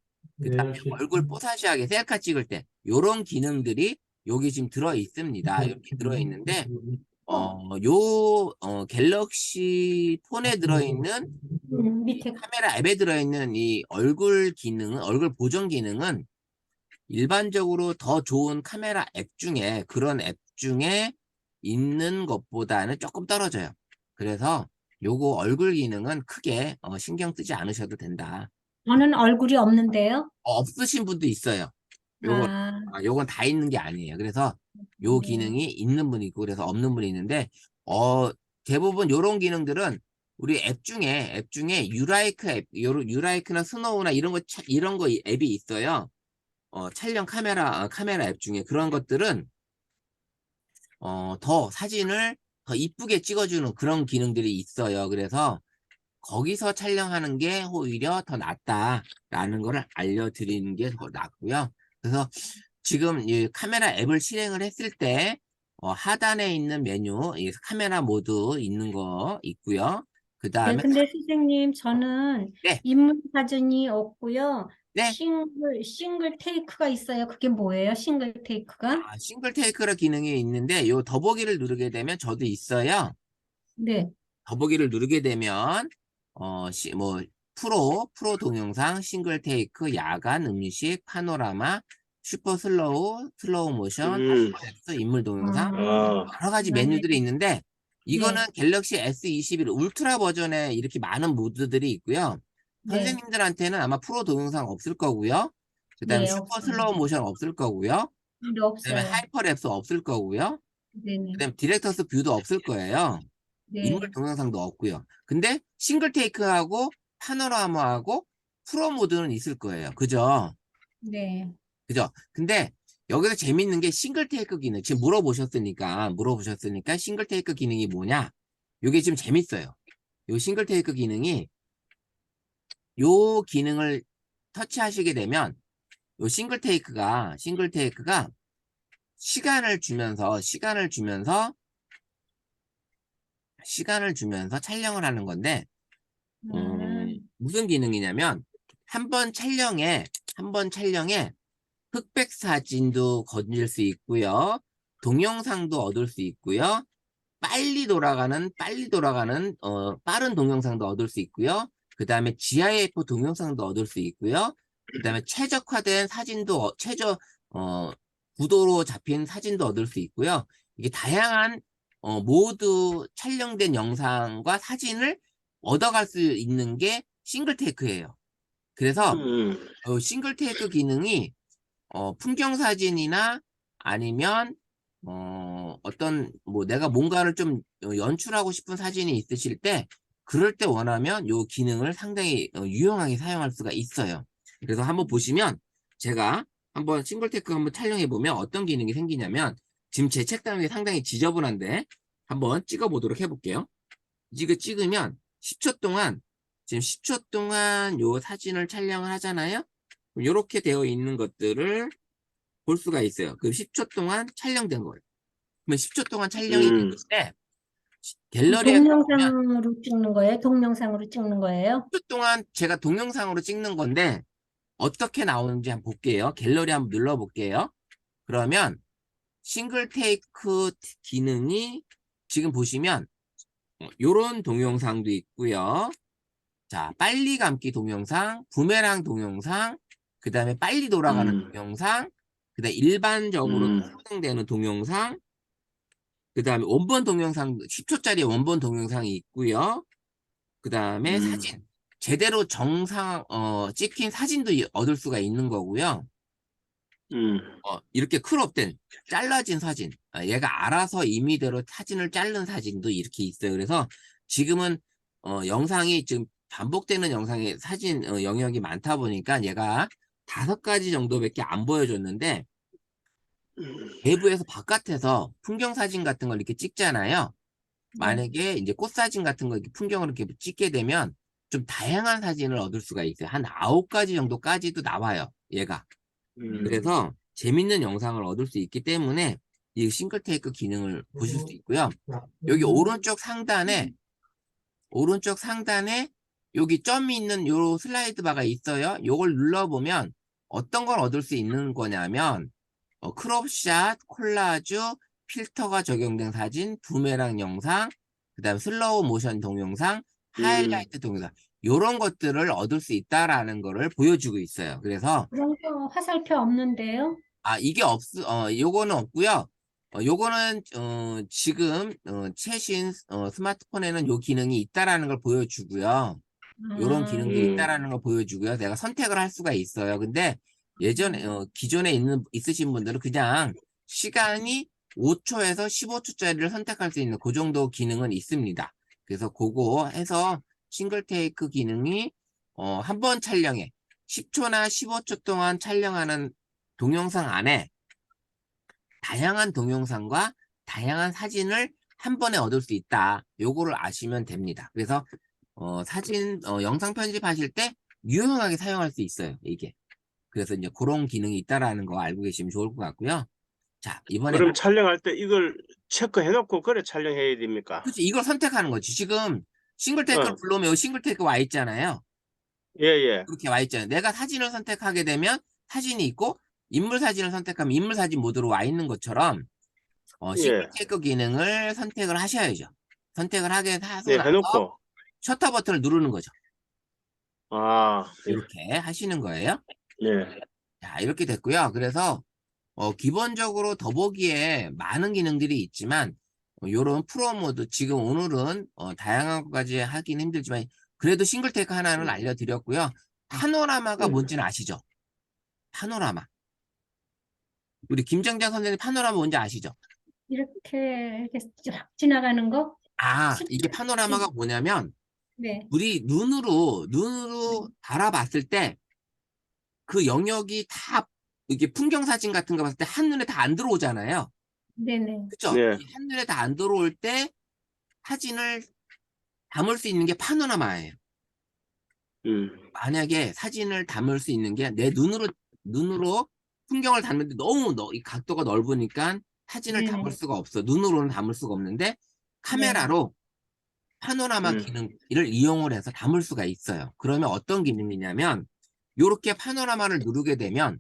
그다음에 얼굴 뽀사시하게 셀카 찍을 때 요런 기능들이 여기 지금 들어 있습니다. 이렇게 들어 있는데 갤럭시 폰에 들어있는 밑에 카메라 앱에 들어있는 이 얼굴 기능은, 얼굴 보정 기능은 일반적으로 더 좋은 카메라 앱 중에, 그런 앱 중에 있는 것보다는 조금 떨어져요. 그래서 요거 얼굴 기능은 크게 신경 쓰지 않으셔도 된다. 저는 얼굴이 없는데요. 없으신 분도 있어요. 요건, 아, 요건 다 있는 게 아니에요. 그래서 요 네. 기능이 있는 분이 있고, 그래서 없는 분이 있는데, 대부분 요런 기능들은 우리 앱 중에 유라이크 앱, 유라이크나 스노우나 이런 거 앱이 있어요. 촬영 카메라 앱 중에 그런 것들은, 더 사진을 더 이쁘게 찍어주는 그런 기능들이 있어요. 그래서 거기서 촬영하는 게 오히려 더 낫다라는 거를 알려드리는 게 더 낫고요. 그래서 지금 이 카메라 앱을 실행을 했을 때 하단에 있는 메뉴, 이 카메라 모드 있는 거 있고요. 그 네, 다음에 근데 선생님, 저는 네, 인물 사진이 없고요. 네. 싱글 테이크가 있어요. 그게 뭐예요? 싱글 테이크가? 싱글 테이크라 기능이 있는데 요 더보기를 누르게 되면 저도 있어요. 네, 더보기를 누르게 되면 뭐 프로 동영상, 싱글 테이크, 야간, 음식, 파노라마, 슈퍼 슬로우 모션, 하이퍼렉스, 인물 동영상 아, 여러 가지 네, 메뉴들이 있는데 이거는 네, 갤럭시 S21 울트라 버전에 이렇게 많은 모드들이 있고요. 네, 선생님들한테는 아마 프로 동영상 없을 거고요. 그다음에 네, 슈퍼 없어요. 슬로우 모션 없을 거고요. 네, 그다음에 없어요. 하이퍼랩스 없을 거고요. 네, 네, 그다음에 디렉터스 뷰도 없을 거예요. 인물 네, 동영상도 없고요. 근데 싱글 테이크하고 파노라마하고 프로 모드는 있을 거예요. 그죠? 네, 그죠? 근데 여기서 재밌는 게 싱글 테이크 기능. 지금 물어보셨으니까 싱글 테이크 기능이 뭐냐? 이게 지금 재밌어요. 요 싱글 테이크 기능이 요 기능을 터치하시게 되면 요 싱글 테이크가 시간을 주면서 촬영을 하는 건데 음, 무슨 기능이냐면 한 번 촬영에 흑백 사진도 건질 수 있고요. 동영상도 얻을 수 있고요. 빨리 돌아가는 빠른 동영상도 얻을 수 있고요. 그 다음에 GIF 동영상도 얻을 수 있고요. 그 다음에 최적화된 사진도 구도로 잡힌 사진도 얻을 수 있고요. 이게 다양한 모두 촬영된 영상과 사진을 얻어갈 수 있는 게 싱글 테이크예요. 그래서 싱글 테이크 기능이 풍경 사진이나 아니면 어떤 뭐 내가 뭔가를 좀 연출하고 싶은 사진이 있으실 때 그럴 때 원하면 요 기능을 상당히 유용하게 사용할 수가 있어요. 그래서 한번 보시면 제가 한번 싱글 테이크 한번 촬영해 보면 어떤 기능이 생기냐면 지금 제 책상 위에 상당히 지저분한데 한번 찍어 보도록 해볼게요. 이거 찍으면 10초 동안 지금 10초 동안 요 사진을 촬영을 하잖아요. 이렇게 되어 있는 것들을 볼 수가 있어요. 그 10초 동안 촬영된 거예요. 그러면 10초 동안 촬영이 음. 됐는데 갤러리에 가보면 동영상으로 찍는 거예요? 동영상으로 찍는 거예요? 10초 동안 제가 동영상으로 찍는 건데 어떻게 나오는지 한번 볼게요. 갤러리 한번 눌러볼게요. 그러면 싱글 테이크 기능이 지금 보시면 요런 동영상도 있고요. 자, 빨리 감기 동영상, 부메랑 동영상, 그 다음에 빨리 돌아가는 동영상, 그 다음에 일반적으로 사용되는 동영상, 그 다음에 원본 동영상, 10초짜리 원본 동영상이 있고요. 그 다음에 사진, 제대로 찍힌 사진도 얻을 수가 있는 거고요. 이렇게 크롭된, 잘라진 사진, 얘가 알아서 임의대로 사진을 자른 사진도 이렇게 있어요. 그래서 지금은 영상이 지금 반복되는 영상의 사진 영역이 많다 보니까 얘가 5가지 정도밖에 안 보여줬는데 내부에서 바깥에서 풍경 사진 같은 걸 이렇게 찍잖아요. 만약에 이제 꽃 사진 같은 거 이렇게 풍경을 이렇게 찍게 되면 좀 다양한 사진을 얻을 수가 있어요. 한 9가지 정도까지도 나와요. 얘가. 그래서 재밌는 영상을 얻을 수 있기 때문에 이 싱글 테이크 기능을 보실 수 있고요. 여기 오른쪽 상단에 여기 점이 있는 요 슬라이드 바가 있어요. 요걸 눌러보면 어떤 걸 얻을 수 있는 거냐면 크롭샷, 콜라주, 필터가 적용된 사진, 부메랑 영상, 그 다음에 슬로우 모션 동영상, 하이라이트 동영상 요런 것들을 얻을 수 있다라는 거를 보여주고 있어요. 그래서 그런 거 화살표 없는데요? 이게 요거는 없고요. 요거는 지금 최신 스마트폰에는 요 기능이 있다라는 걸 보여주고요. 요런 기능도 있다라는 걸 보여주고요. 내가 선택을 할 수가 있어요. 근데 예전에 기존에 있으신 분들은 그냥 시간이 5초에서 15초짜리를 선택할 수 있는 그 정도 기능은 있습니다. 그래서 그거 해서 싱글 테이크 기능이 한 번 촬영에 10초나 15초 동안 촬영하는 동영상 안에 다양한 동영상과 다양한 사진을 한 번에 얻을 수 있다. 요거를 아시면 됩니다. 그래서 영상 편집하실 때 유용하게 사용할 수 있어요. 이게. 그래서 이제 그런 기능이 있다라는 거 알고 계시면 좋을 것 같고요. 자, 이번에 그럼 촬영할 때 이걸 체크해놓고 그래 촬영해야 됩니까? 그치, 이걸 선택하는 거지. 지금 싱글 테이크를 불러오면 싱글 테이크 와 있잖아요. 예. 이렇게 와 있잖아요. 내가 사진을 선택하게 되면 사진이 있고 인물 사진을 선택하면 인물 사진 모드로 와 있는 것처럼 싱글 예. 테이크 기능을 선택을 하셔야죠. 선택을 하게 하고 네, 나서 해놓고. 셔터 버튼을 누르는 거죠. 예. 이렇게 하시는 거예요. 예. 자, 이렇게 됐고요. 그래서 기본적으로 더보기에 많은 기능들이 있지만 요런 프로 모드 지금 오늘은 다양한 것까지 하긴 힘들지만 그래도 싱글 테이크 하나는 알려드렸고요. 파노라마가 뭔지는 아시죠? 파노라마. 우리 김정자 선생님 파노라마 뭔지 아시죠? 이렇게 쫙 지나가는 거? 이게 파노라마가 뭐냐면 네, 우리 눈으로 바라봤을 때 그 영역이 다 이게 풍경 사진 같은 거 봤을 때 한눈에 다 안 들어오잖아요. 네네. 그쵸? 네. 이 한눈에 다 안 들어올 때 사진을 담을 수 있는 게 파노라마예요. 만약에 사진을 담을 수 있는 게 내 눈으로 풍경을 담는데 너무 이 각도가 넓으니까 사진을 네네. 담을 수가 없어. 눈으로는 담을 수가 없는데 카메라로 파노라마 기능을 이용을 해서 담을 수가 있어요. 그러면 어떤 기능이냐면 요렇게 파노라마를 누르게 되면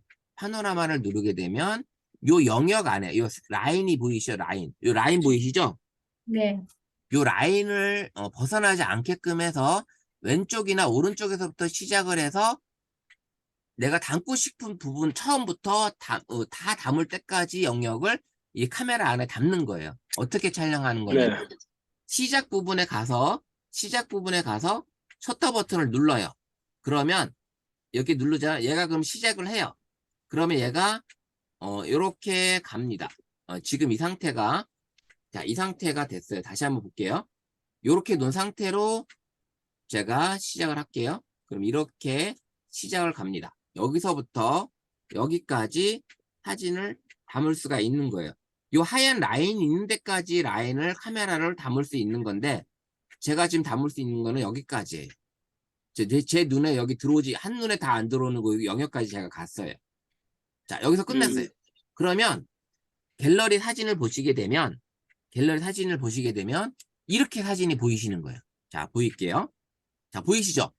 요 영역 안에 요 라인이 보이시죠? 요 라인 보이시죠? 네. 요 라인을 벗어나지 않게끔 해서 왼쪽이나 오른쪽에서부터 시작을 해서 내가 담고 싶은 부분 처음부터 다 담을 때까지 영역을 이 카메라 안에 담는 거예요. 어떻게 촬영하는 거냐면 시작 부분에 가서 셔터 버튼을 눌러요. 그러면 이렇게 누르자 얘가 그럼 시작을 해요. 그러면 얘가 이렇게 갑니다. 지금 이 상태가 됐어요. 다시 한번 볼게요. 이렇게 놓은 상태로 제가 시작을 할게요. 그럼 이렇게 시작을 갑니다. 여기서부터 여기까지 사진을 담을 수가 있는 거예요. 요 하얀 라인이 있는 데까지 라인을 카메라를 담을 수 있는 건데 제가 지금 담을 수 있는 거는 여기까지예요. 제 눈에 여기 들어오지 한눈에 다 안 들어오는 거 영역까지 제가 갔어요. 자, 여기서 끝났어요. 그러면 갤러리 사진을 보시게 되면 이렇게 사진이 보이시는 거예요. 자, 보일게요. 자, 보이시죠?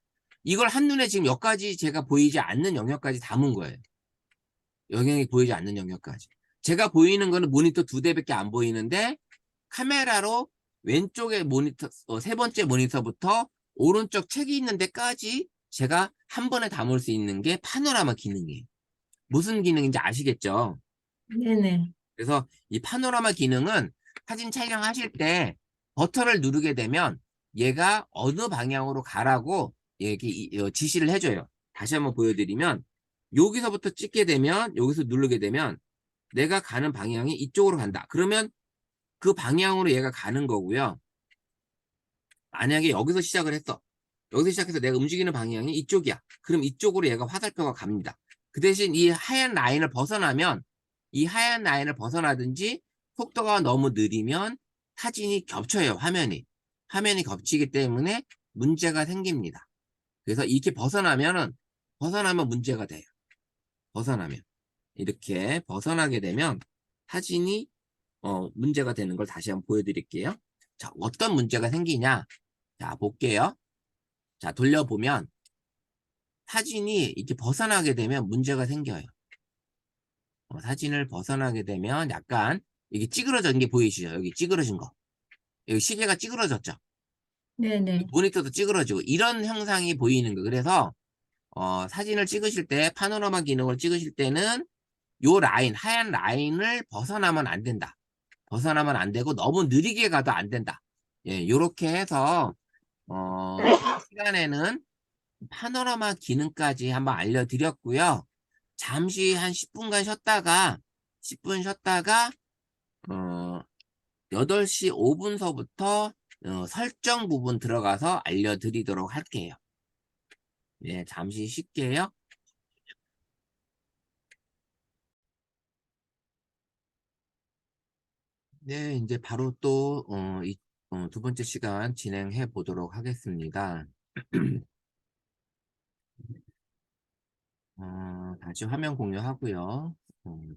이걸 한눈에 지금 여기까지 제가 보이지 않는 영역까지 담은 거예요. 영역이 보이지 않는 영역까지. 제가 보이는 거는 모니터 2대밖에 안 보이는데 카메라로 왼쪽에 모니터, 세 번째 모니터부터 오른쪽 책이 있는 데까지 제가 한 번에 담을 수 있는 게 파노라마 기능이에요. 무슨 기능인지 아시겠죠? 네네. 그래서 이 파노라마 기능은 사진 촬영하실 때 버튼을 누르게 되면 얘가 어느 방향으로 가라고 지시를 해줘요. 다시 한번 보여드리면 여기서부터 찍게 되면 여기서 누르게 되면 내가 가는 방향이 이쪽으로 간다. 그러면 그 방향으로 얘가 가는 거고요. 만약에 여기서 시작을 했어. 여기서 시작해서 내가 움직이는 방향이 이쪽이야. 그럼 이쪽으로 얘가 화살표가 갑니다. 그 대신 이 하얀 라인을 벗어나면 이 하얀 라인을 벗어나든지 속도가 너무 느리면 사진이 겹쳐요. 화면이 겹치기 때문에 문제가 생깁니다. 그래서 이렇게 벗어나면 문제가 돼요. 벗어나면 이렇게 벗어나게 되면 사진이 문제가 되는 걸 다시 한번 보여드릴게요. 자, 어떤 문제가 생기냐? 자, 볼게요. 자, 돌려보면 사진이 이렇게 벗어나게 되면 문제가 생겨요. 사진을 벗어나게 되면 약간 이게 찌그러진 게 보이시죠? 여기 찌그러진 거. 여기 시계가 찌그러졌죠? 네네. 모니터도 찌그러지고 이런 형상이 보이는 거. 그래서 사진을 찍으실 때 파노라마 기능을 찍으실 때는 요 라인, 하얀 라인을 벗어나면 안 된다. 벗어나면 안 되고 너무 느리게 가도 안 된다. 예, 요렇게 해서 시간에는 파노라마 기능까지 한번 알려드렸고요. 잠시 한 10분간 쉬었다가 10분 쉬었다가 8시 5분서부터 설정 부분 들어가서 알려드리도록 할게요. 네, 잠시 쉴게요. 네, 이제 바로 또 두 번째 시간 진행해 보도록 하겠습니다. 다시 화면 공유하고요.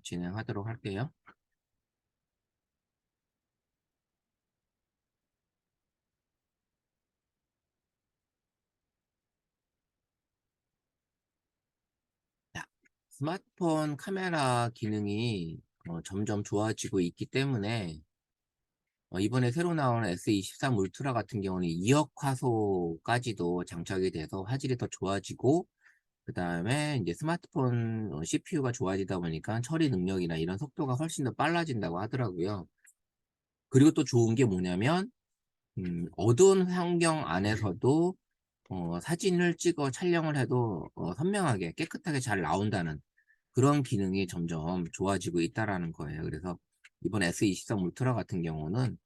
진행하도록 할게요. 자, 스마트폰 카메라 기능이 점점 좋아지고 있기 때문에 이번에 새로 나온 S23 울트라 같은 경우는 2억 화소까지도 장착이 돼서 화질이 더 좋아지고 그 다음에 이제 스마트폰 CPU가 좋아지다 보니까 처리 능력이나 이런 속도가 훨씬 더 빨라진다고 하더라고요. 그리고 또 좋은 게 뭐냐면 어두운 환경 안에서도 사진을 찍어 촬영을 해도 선명하게 깨끗하게 잘 나온다는 그런 기능이 점점 좋아지고 있다라는 거예요. 그래서 이번 S23 울트라 같은 경우는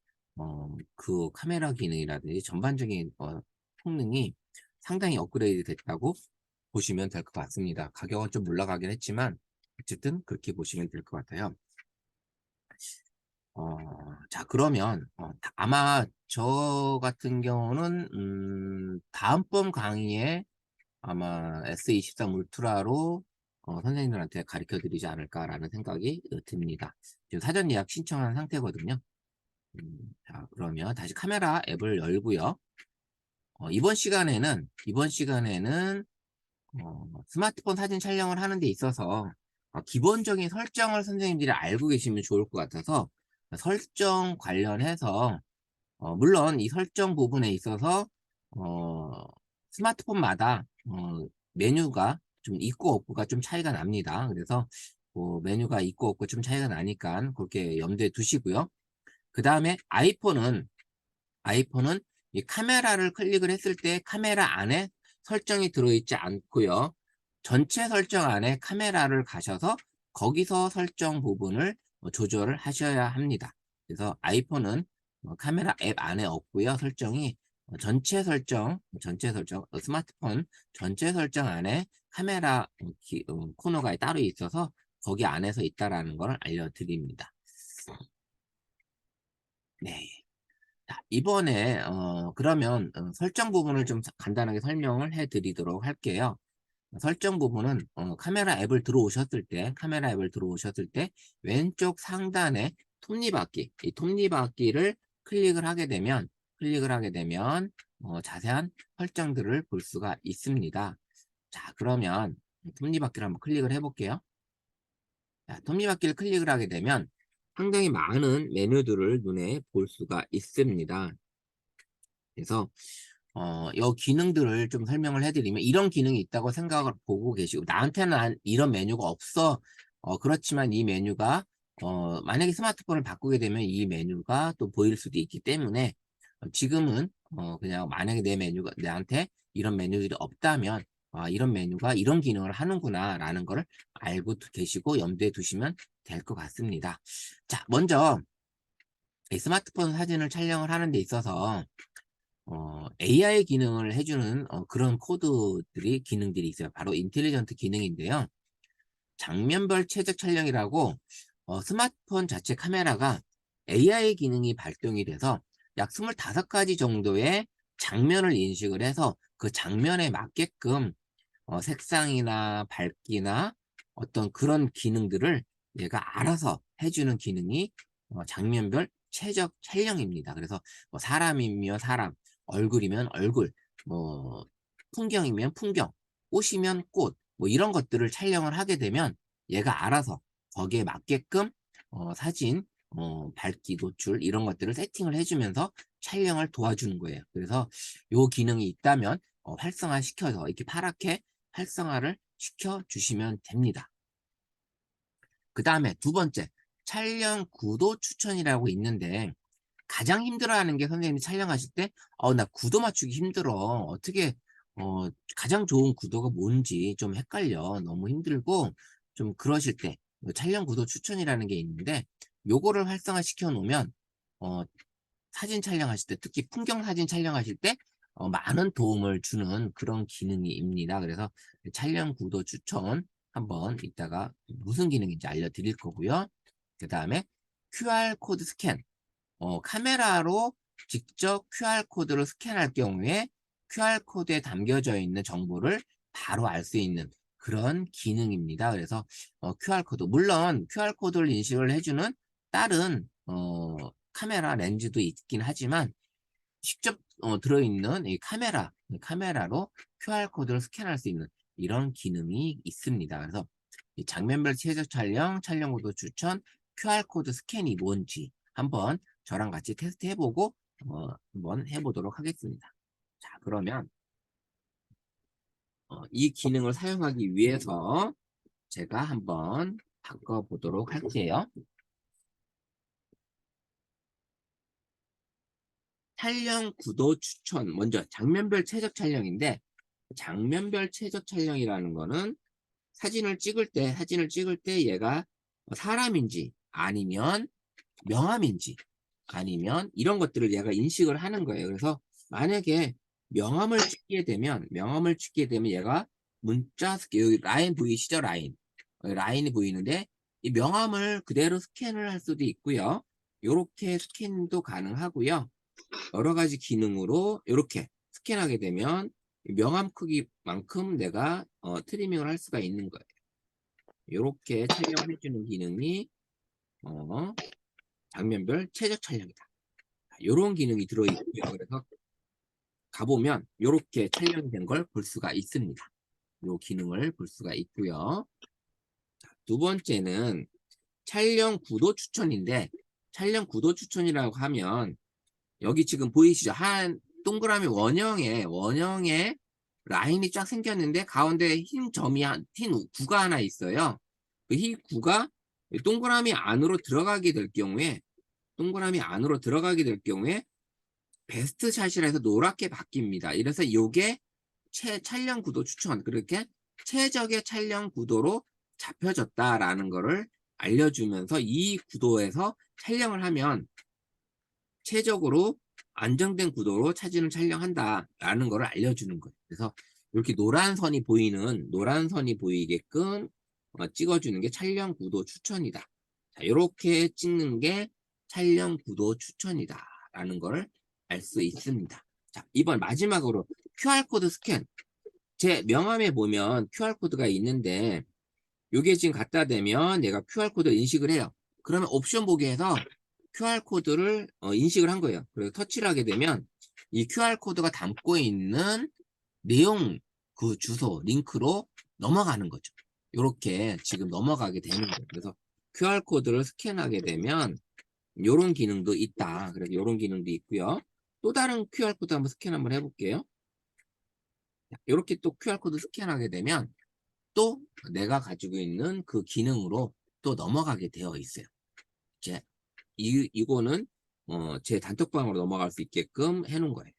그 카메라 기능이라든지 전반적인 성능이 상당히 업그레이드 됐다고 보시면 될 것 같습니다. 가격은 좀 올라가긴 했지만 어쨌든 그렇게 보시면 될 것 같아요. 자, 그러면 아마 저 같은 경우는 다음번 강의에 아마 S23 울트라로 선생님들한테 가르쳐 드리지 않을까라는 생각이 듭니다. 지금 사전 예약 신청한 상태거든요. 자, 그러면 다시 카메라 앱을 열고요. 이번 시간에는 스마트폰 사진 촬영을 하는 데 있어서 기본적인 설정을 선생님들이 알고 계시면 좋을 것 같아서 설정 관련해서 물론 이 설정 부분에 있어서 스마트폰마다 메뉴가 좀 있고 없고가 좀 차이가 납니다. 그래서 메뉴가 있고 없고 좀 차이가 나니까 그렇게 염두에 두시고요. 그 다음에 아이폰은 이 카메라를 클릭을 했을 때 카메라 안에 설정이 들어있지 않고요. 전체 설정 안에 카메라를 가셔서 거기서 설정 부분을 조절을 하셔야 합니다. 그래서 아이폰은 카메라 앱 안에 없고요. 설정이 전체 설정, 스마트폰 전체 설정 안에 카메라 코너가 따로 있어서 거기 안에서 있다라는 걸 알려드립니다. 네. 자, 이번에 그러면 설정 부분을 좀 간단하게 설명을 해드리도록 할게요. 설정 부분은 카메라 앱을 들어오셨을 때 왼쪽 상단에 톱니바퀴, 이 톱니바퀴를 클릭을 하게 되면 자세한 설정들을 볼 수가 있습니다. 자, 그러면 톱니바퀴를 한번 클릭을 해볼게요. 자, 톱니바퀴를 클릭을 하게 되면 상당히 많은 메뉴들을 눈에 볼 수가 있습니다. 그래서 이 기능들을 좀 설명을 해드리면 이런 기능이 있다고 생각을 보고 계시고 나한테는 이런 메뉴가 없어. 그렇지만 이 메뉴가 만약에 스마트폰을 바꾸게 되면 이 메뉴가 또 보일 수도 있기 때문에 지금은 그냥 만약에 나한테 이런 메뉴들이 없다면 이런 메뉴가 이런 기능을 하는구나 라는 걸 알고 계시고 염두에 두시면 될 것 같습니다. 자, 먼저 이 스마트폰 사진을 촬영을 하는 데 있어서 AI 기능을 해주는 그런 기능들이 있어요. 바로 인텔리전트 기능인데요. 장면별 최적 촬영이라고 스마트폰 자체 카메라가 AI 기능이 발동이 돼서 약 25가지 정도의 장면을 인식을 해서 그 장면에 맞게끔 색상이나 밝기나 어떤 그런 기능들을 얘가 알아서 해주는 기능이 장면별 최적 촬영입니다. 그래서 뭐 사람이면 사람, 얼굴이면 얼굴, 뭐 풍경이면 풍경, 꽃이면 꽃, 뭐 이런 것들을 촬영을 하게 되면 얘가 알아서 거기에 맞게끔 사진, 밝기, 노출 이런 것들을 세팅을 해주면서 촬영을 도와주는 거예요. 그래서 요 기능이 있다면 활성화 시켜서 이렇게 파랗게 활성화를 시켜주시면 됩니다. 그 다음에 두 번째, 촬영 구도 추천이라고 있는데 가장 힘들어하는 게 선생님이 촬영하실 때 나 구도 맞추기 힘들어. 어떻게 가장 좋은 구도가 뭔지 좀 헷갈려. 너무 힘들고 좀 그러실 때 촬영 구도 추천이라는 게 있는데 요거를 활성화 시켜 놓으면 사진 촬영하실 때 특히 풍경 사진 촬영하실 때 많은 도움을 주는 그런 기능입니다. 그래서 촬영 구도 추천 한번 이따가 무슨 기능인지 알려드릴 거고요. 그 다음에 QR코드 스캔. 카메라로 직접 QR코드를 스캔할 경우에 QR코드에 담겨져 있는 정보를 바로 알 수 있는 그런 기능입니다. 그래서 QR코드, 물론 QR코드를 인식을 해주는 다른 카메라 렌즈도 있긴 하지만 직접 들어있는 이 카메라로 QR코드를 스캔할 수 있는 이런 기능이 있습니다. 그래서 이 장면별 최적 촬영, 촬영구도 추천, QR코드 스캔이 뭔지 한번 저랑 같이 테스트 해보고 한번 해보도록 하겠습니다. 자, 그러면 이 기능을 사용하기 위해서 제가 한번 바꿔보도록 할게요. 촬영 구도 추천. 먼저 장면별 최적 촬영인데 장면별 최적 촬영이라는 거는 사진을 찍을 때 얘가 사람인지 아니면 명암인지 아니면 이런 것들을 얘가 인식을 하는 거예요. 그래서 만약에 명암을 찍게 되면 얘가 문자 여기 라인 보이시죠? 라인이 보이는데 이 명암을 그대로 스캔을 할 수도 있고요. 이렇게 스캔도 가능하고요. 여러 가지 기능으로 이렇게 스캔하게 되면 명암 크기만큼 내가 트리밍을 할 수가 있는 거예요. 이렇게 촬영해주는 기능이 장면별 최적 촬영이다. 이런 기능이 들어있고요. 그래서 가보면 이렇게 촬영된 걸 볼 수가 있습니다. 이 기능을 볼 수가 있고요. 두 번째는 촬영 구도 추천인데 촬영 구도 추천이라고 하면 여기 지금 보이시죠? 한 동그라미 원형의 라인이 쫙 생겼는데 가운데 흰 구가 하나 있어요. 그 흰 구가 동그라미 안으로 들어가게 될 경우에 베스트 샷이라 해서 노랗게 바뀝니다. 이래서 이게 촬영 구도 추천, 그렇게 최적의 촬영 구도로 잡혀졌다라는 거를 알려주면서 이 구도에서 촬영을 하면 최적으로 안정된 구도로 사진을 촬영한다라는 거를 알려주는 거예요. 그래서 이렇게 노란 선이 보이게끔 찍어주는 게 촬영 구도 추천이다. 자, 이렇게 찍는 게 촬영 구도 추천이다. 라는 걸 알 수 있습니다. 자, 이번 마지막으로 QR코드 스캔. 제 명함에 보면 QR코드가 있는데, 요게 지금 갖다 대면 얘가 QR코드를 인식을 해요. 그러면 옵션 보기에서 QR코드를 인식을 한 거예요. 그래서 터치를 하게 되면 이 QR코드가 담고 있는 내용 그 주소, 링크로 넘어가는 거죠. 이렇게 지금 넘어가게 되는 거예요. 그래서 QR코드를 스캔하게 되면 이런 기능도 있다. 그래서 이런 기능도 있고요. 또 다른 QR코드 한번 스캔 한번 해볼게요. 이렇게 또 QR코드 스캔하게 되면 또 내가 가지고 있는 그 기능으로 또 넘어가게 되어 있어요. 이거는 제 단톡방으로 넘어갈 수 있게끔 해놓은 거예요.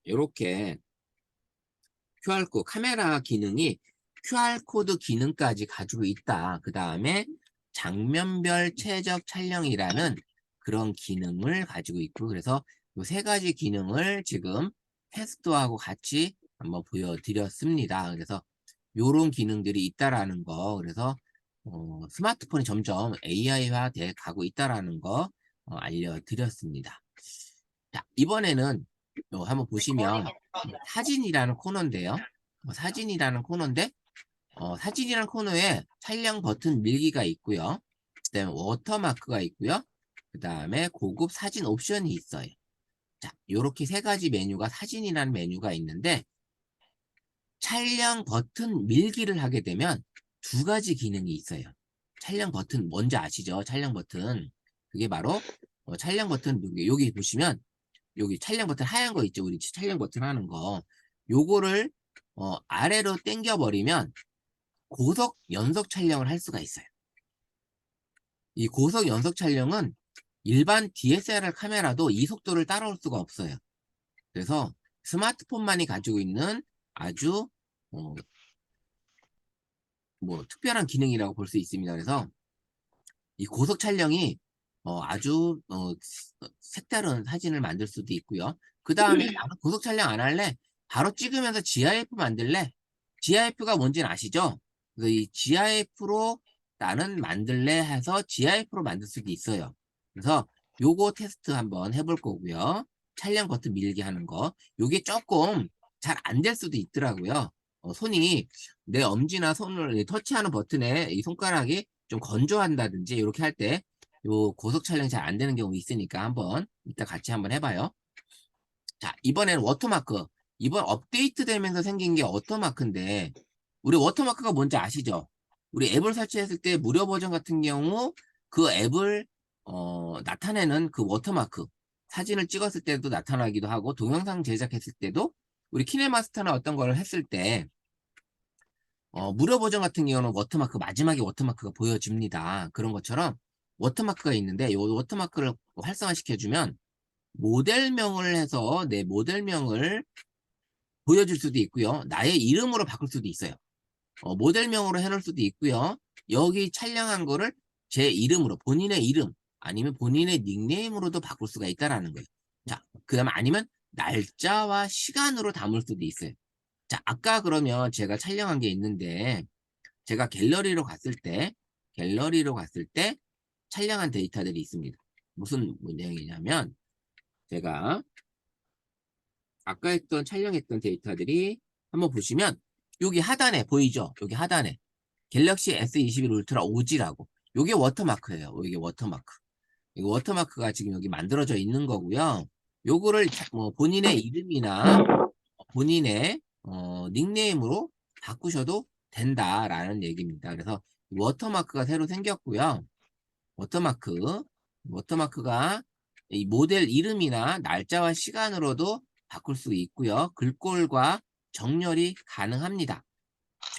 이렇게 QR코드 카메라 기능이 QR코드 기능까지 가지고 있다. 그 다음에 장면별 최적 촬영이라는 그런 기능을 가지고 있고, 그래서 이 세 가지 기능을 지금 테스트하고 같이 한번 보여드렸습니다. 그래서 요런 기능들이 있다라는 거, 그래서 스마트폰이 점점 AI화 돼 가고 있다라는 거 알려드렸습니다. 자, 이번에는 한번 보시면 사진이라는 코너인데요. 사진이라는 코너인데 사진이라는 코너에 촬영 버튼 밀기가 있고요. 그 다음에 워터마크가 있고요. 그 다음에 고급 사진 옵션이 있어요. 자, 요렇게 세 가지 메뉴가 사진이라는 메뉴가 있는데 촬영 버튼 밀기를 하게 되면 두 가지 기능이 있어요. 촬영 버튼 뭔지 아시죠? 촬영 버튼. 그게 바로 촬영 버튼 여기 보시면 여기 촬영 버튼 하얀 거 있죠? 우리 촬영 버튼 하는 거. 요거를 아래로 당겨 버리면 고속 연속 촬영을 할 수가 있어요. 이 고속 연속 촬영은 일반 DSLR 카메라도 이 속도를 따라올 수가 없어요. 그래서 스마트폰만이 가지고 있는 아주 특별한 기능이라고 볼 수 있습니다. 그래서 이 고속 촬영이 아주 색다른 사진을 만들 수도 있고요. 그 다음에 나는 고속 촬영 안 할래? 바로 찍으면서 GIF 만들래? GIF가 뭔지는 아시죠? 그래서 이 GIF로 나는 만들래 해서 GIF로 만들 수도 있어요. 그래서 요거 테스트 한번 해볼 거고요. 촬영 버튼 밀기 하는 거. 요게 조금 잘 안 될 수도 있더라고요. 손이 내 엄지나 손을 터치하는 버튼에 이 손가락이 좀 건조한다든지 이렇게 할 때 요 고속 촬영이 잘 안 되는 경우 있으니까 한번 이따 같이 한번 해봐요. 자, 이번에는 워터마크. 이번 업데이트 되면서 생긴 게 워터마크인데 우리 워터마크가 뭔지 아시죠? 우리 앱을 설치했을 때 무료 버전 같은 경우 그 앱을 나타내는 그 워터마크 사진을 찍었을 때도 나타나기도 하고 동영상 제작했을 때도 우리 키네마스터나 어떤 걸 했을 때 무료 버전 같은 경우는 워터마크 마지막에 워터마크가 보여집니다. 그런 것처럼 워터마크가 있는데 이 워터마크를 활성화시켜주면 모델명을 해서 내 모델명을 보여줄 수도 있고요. 나의 이름으로 바꿀 수도 있어요. 모델명으로 해놓을 수도 있고요. 여기 촬영한 거를 제 이름으로 본인의 이름 아니면 본인의 닉네임으로도 바꿀 수가 있다라는 거예요. 자, 그 다음에 아니면 날짜와 시간으로 담을 수도 있어요. 자, 아까 그러면 제가 촬영한 게 있는데 제가 갤러리로 갔을 때 촬영한 데이터들이 있습니다. 무슨 내용이냐면 제가 아까 촬영했던 데이터들이 한번 보시면 여기 하단에 보이죠? 여기 하단에 갤럭시 S21 울트라 OG라고 요게 워터마크예요. 이게 워터마크. 이 워터마크가 지금 여기 만들어져 있는 거고요. 요거를 본인의 이름이나 본인의 닉네임으로 바꾸셔도 된다라는 얘기입니다. 그래서 워터마크가 새로 생겼고요. 워터마크가 이 모델 이름이나 날짜와 시간으로도 바꿀 수 있고요. 글꼴과 정렬이 가능합니다.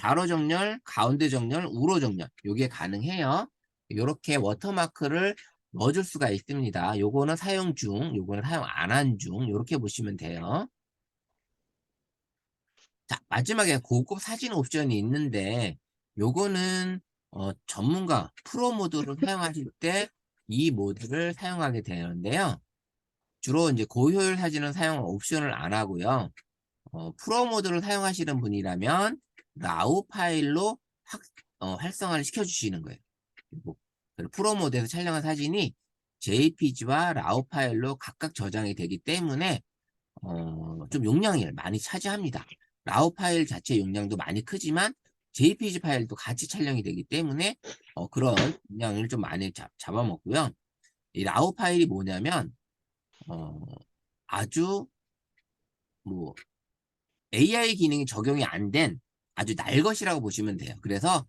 가로 정렬, 가운데 정렬, 우로 정렬 이게 가능해요. 이렇게 워터마크를 넣어줄 수가 있습니다. 요거는 사용 중, 요거는 사용 안 한 중 이렇게 보시면 돼요. 자, 마지막에 고급 사진 옵션이 있는데 요거는 전문가 프로 모드를 사용하실 때 이 모드를 사용하게 되는데요. 주로 이제 고효율 사진은 사용 옵션을 안 하고요. 프로 모드를 사용하시는 분이라면 라우 파일로 활성화를 시켜주시는 거예요. 그리고 프로 모드에서 촬영한 사진이 JPG와 라우 파일로 각각 저장이 되기 때문에 좀 용량을 많이 차지합니다. 라우 파일 자체 용량도 많이 크지만 JPG 파일도 같이 촬영이 되기 때문에 그런 용량을 좀 많이 잡아먹고요. 이 라우 파일이 뭐냐면 아주 뭐 AI 기능이 적용이 안 된 아주 날 것이라고 보시면 돼요. 그래서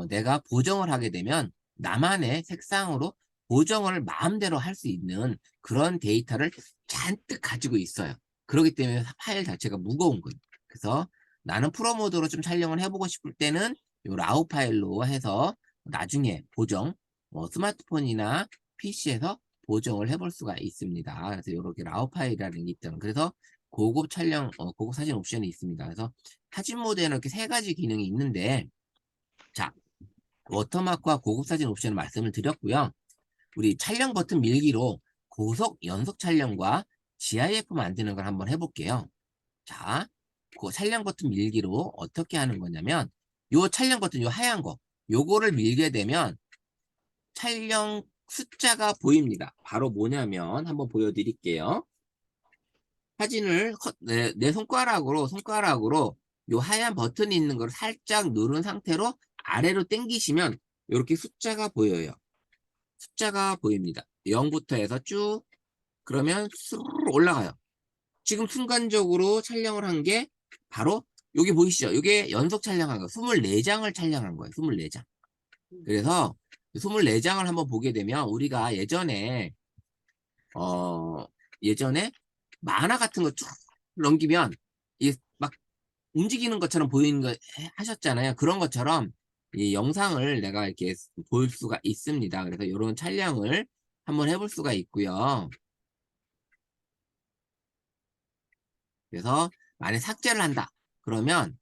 내가 보정을 하게 되면 나만의 색상으로 보정을 마음대로 할 수 있는 그런 데이터를 잔뜩 가지고 있어요. 그렇기 때문에 파일 자체가 무거운 거예요. 그래서 나는 프로 모드로 좀 촬영을 해보고 싶을 때는 이 라우 파일로 해서 나중에 보정, 스마트폰이나 PC에서 보정을 해볼 수가 있습니다. 그래서 이렇게 라우 파일이라는 게 있다는. 그래서 고급 촬영, 고급 사진 옵션이 있습니다. 그래서 사진 모드에는 이렇게 세 가지 기능이 있는데, 자, 워터마크와 고급 사진 옵션을 말씀을 드렸고요. 우리 촬영 버튼 밀기로 고속 연속 촬영과 GIF 만드는 걸 한번 해볼게요. 자, 그 촬영 버튼 밀기로 어떻게 하는 거냐면, 요 촬영 버튼, 요 하얀 거, 요거를 밀게 되면 촬영 숫자가 보입니다. 바로 뭐냐면, 한번 보여드릴게요. 사진을 내 손가락으로 요 하얀 버튼이 있는 걸 살짝 누른 상태로 아래로 당기시면 이렇게 숫자가 보여요. 숫자가 보입니다. 0부터 해서 쭉 그러면 스르르 올라가요. 지금 순간적으로 촬영을 한 게 바로 여기 보이시죠? 이게 연속 촬영한 거 24장을 촬영한 거예요. 24장. 그래서 24장을 한번 보게 되면 우리가 어 예전에 만화 같은 거 쭉 넘기면 이게 막 움직이는 것처럼 보이는 거 하셨잖아요. 그런 것처럼 이 영상을 내가 이렇게 볼 수가 있습니다. 그래서 이런 촬영을 한번 해볼 수가 있고요. 그래서 만약 삭제를 한다. 그러면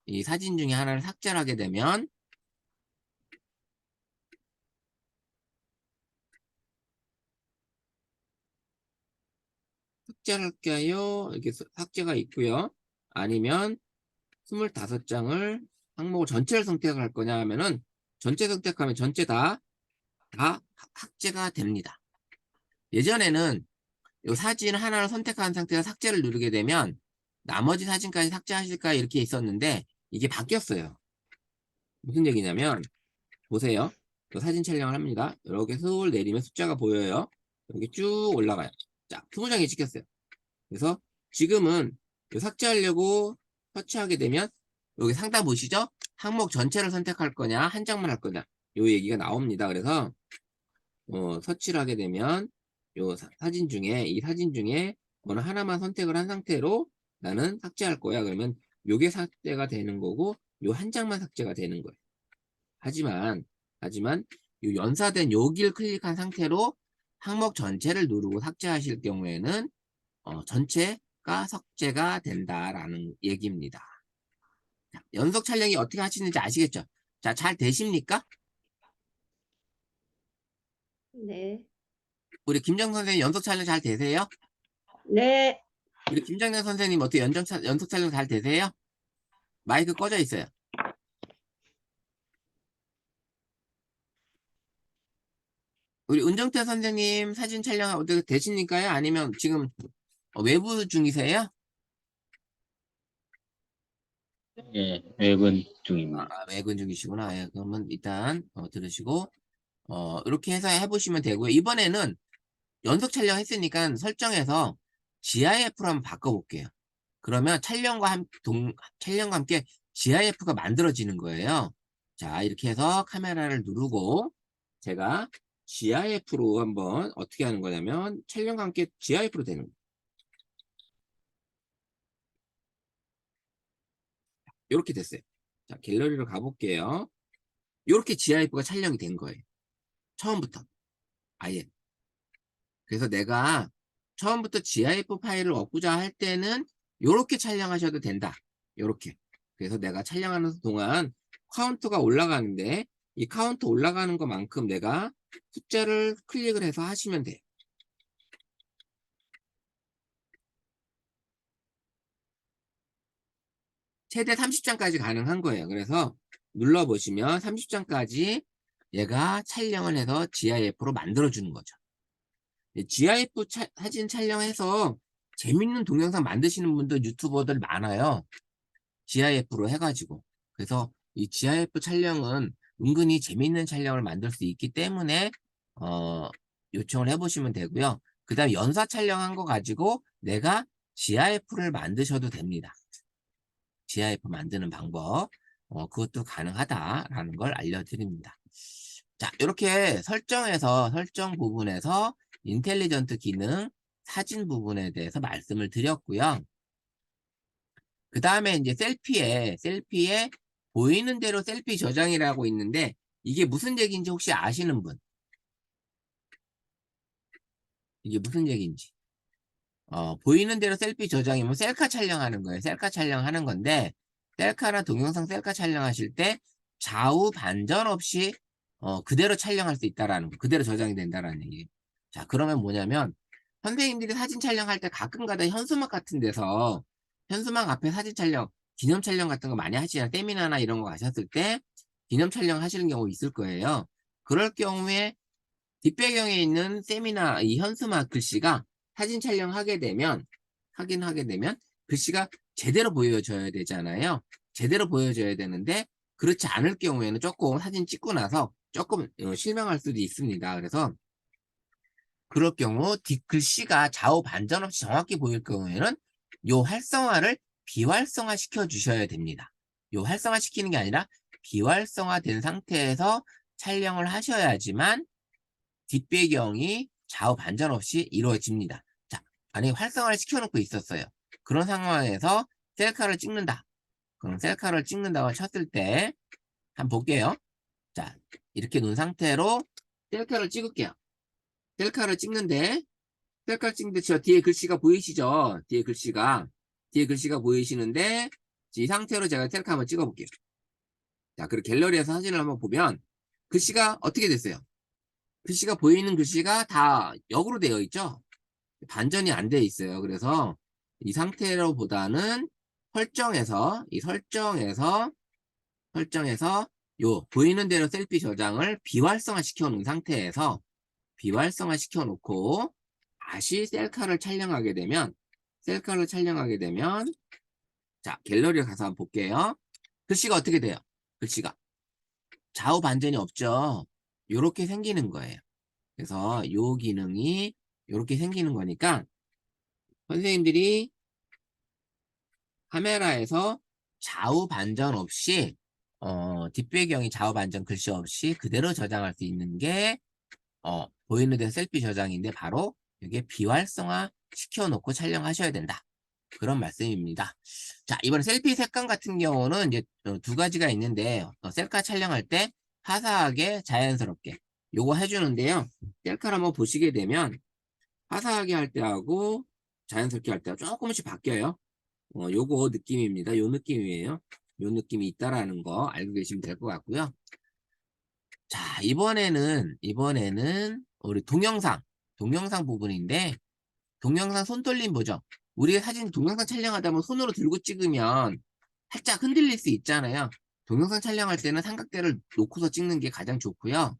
이 사진 중에 하나를 삭제를 하게 되면 삭제를 할게요. 이렇게 삭제가 있고요. 아니면 25장을 항목을 전체를 선택할 거냐 하면은 전체 선택하면 전체 다 삭제가 됩니다. 예전에는 이 사진 하나를 선택한 상태에서 삭제를 누르게 되면 나머지 사진까지 삭제하실까 이렇게 있었는데 이게 바뀌었어요. 무슨 얘기냐면 보세요. 저 사진 촬영을 합니다. 이렇게 슬 내리면 숫자가 보여요. 이렇게 쭉 올라가요. 자, 20장이 찍혔어요. 그래서 지금은 삭제하려고 터치하게 되면 여기 상단 보시죠? 항목 전체를 선택할 거냐 한 장만 할 거냐 요 얘기가 나옵니다. 그래서 서치를 하게 되면 요 사진 중에 이 사진 중에 어느 하나만 선택을 한 상태로 나는 삭제할 거야. 그러면 요게 삭제가 되는 거고 요 한 장만 삭제가 되는 거예요. 하지만 요 연사된 여기를 클릭한 상태로 항목 전체를 누르고 삭제하실 경우에는 전체가 삭제가 된다라는 얘기입니다. 자, 연속 촬영이 어떻게 하시는지 아시겠죠? 자, 잘 되십니까? 네. 우리 김정 선생님 연속 촬영 잘 되세요? 네. 우리 김정현 선생님 어떻게 연속 촬영 잘 되세요? 마이크 꺼져 있어요. 우리 은정태 선생님 사진 촬영 어떻게 되십니까요? 아니면 지금 외부 중이세요? 예, 외근 중입니다. 외근 중이시구나. 예, 그러면 일단 들으시고 이렇게 해서 해보시면 되고요. 이번에는 연속 촬영 했으니까 설정해서 GIF로 한번 바꿔볼게요. 그러면 촬영과 함께 GIF가 만들어지는 거예요. 자, 이렇게 해서 카메라를 누르고 제가 GIF로 한번 어떻게 하는 거냐면 촬영과 함께 GIF로 되는 거예요. 이렇게 됐어요. 자, 갤러리로 가볼게요. 이렇게 GIF가 촬영이 된 거예요. 처음부터. 아예. 그래서 내가 처음부터 GIF 파일을 얻고자 할 때는 이렇게 촬영하셔도 된다. 이렇게. 그래서 내가 촬영하는 동안 카운트가 올라가는데 이 카운트 올라가는 것만큼 내가 숫자를 클릭을 해서 하시면 돼요. 최대 30장까지 가능한 거예요. 그래서 눌러보시면 30장까지 얘가 촬영을 해서 GIF로 만들어주는 거죠. GIF 사진 촬영해서 재밌는 동영상 만드시는 분들 유튜버들 많아요. GIF로 해가지고. 그래서 이 GIF 촬영은 은근히 재밌는 촬영을 만들 수 있기 때문에 요청을 해보시면 되고요. 그 다음에 연사 촬영한 거 가지고 내가 GIF를 만드셔도 됩니다. GIF 만드는 방법 그것도 가능하다라는 걸 알려드립니다. 자, 이렇게 설정 부분에서 인텔리전트 기능 사진 부분에 대해서 말씀을 드렸고요. 그 다음에 이제 셀피에 보이는 대로 셀피 저장이라고 있는데 이게 무슨 얘기인지 혹시 아시는 분? 이게 무슨 얘기인지. 보이는 대로 셀피 저장이면 셀카 촬영하는 거예요. 셀카 촬영하는 건데 셀카나 동영상 셀카 촬영하실 때 좌우 반전 없이 그대로 촬영할 수 있다라는 거. 그대로 저장이 된다라는 얘기. 자, 그러면 뭐냐면 선생님들이 사진 촬영할 때 가끔가다 현수막 같은 데서 현수막 앞에 사진 촬영, 기념 촬영 같은 거 많이 하시잖아요. 세미나나 이런 거 가셨을 때 기념 촬영 하시는 경우 있을 거예요. 그럴 경우에 뒷배경에 있는 세미나 이 현수막 글씨가 사진 촬영하게 되면 확인하게 되면 글씨가 제대로 보여져야 되잖아요. 제대로 보여져야 되는데 그렇지 않을 경우에는 조금 사진 찍고 나서 조금 실망할 수도 있습니다. 그래서 그럴 경우 뒷글씨가 좌우 반전 없이 정확히 보일 경우에는 요 활성화를 비활성화 시켜 주셔야 됩니다. 요 활성화 시키는 게 아니라 비활성화된 상태에서 촬영을 하셔야지만 뒷배경이 좌우 반전 없이 이루어집니다. 자, 만약에 활성화를 시켜놓고 있었어요. 그런 상황에서 셀카를 찍는다. 그럼 셀카를 찍는다고 쳤을 때 한번 볼게요. 자, 이렇게 놓은 상태로 셀카를 찍을게요. 셀카를 찍는데 저 뒤에 글씨가 보이시죠? 뒤에 글씨가 보이시는데 이 상태로 제가 셀카 한번 찍어볼게요. 자, 그리고 갤러리에서 사진을 한번 보면 글씨가 어떻게 됐어요? 글씨가 보이는 글씨가 다 역으로 되어 있죠? 반전이 안 돼 있어요. 그래서 이 상태로 보다는 설정에서 요 보이는 대로 셀피 저장을 비활성화 시켜 놓은 상태에서 비활성화 시켜 놓고 다시 셀카를 촬영하게 되면 자, 갤러리에 가서 한번 볼게요. 글씨가 어떻게 돼요? 글씨가 좌우 반전이 없죠? 요렇게 생기는 거예요. 그래서 요 기능이 요렇게 생기는 거니까 선생님들이 카메라에서 좌우 반전 없이 뒷배경이 좌우 반전 글씨 없이 그대로 저장할 수 있는 게 보이는 데 셀피 저장인데 바로 이게 비활성화 시켜놓고 촬영하셔야 된다. 그런 말씀입니다. 자, 이번에 셀피 색감 같은 경우는 이제 두 가지가 있는데 셀카 촬영할 때 화사하게 자연스럽게 요거 해주는데요. 셀카를 한번 보시게 되면 화사하게 할 때하고 자연스럽게 할 때가 조금씩 바뀌어요. 요거 느낌입니다. 요 느낌이에요. 요 느낌이 있다라는 거 알고 계시면 될 것 같고요. 자, 이번에는 우리 동영상 부분인데 동영상 손떨림 보죠. 우리가 사진 동영상 촬영하다 보면 손으로 들고 찍으면 살짝 흔들릴 수 있잖아요. 동영상 촬영할 때는 삼각대를 놓고서 찍는 게 가장 좋고요.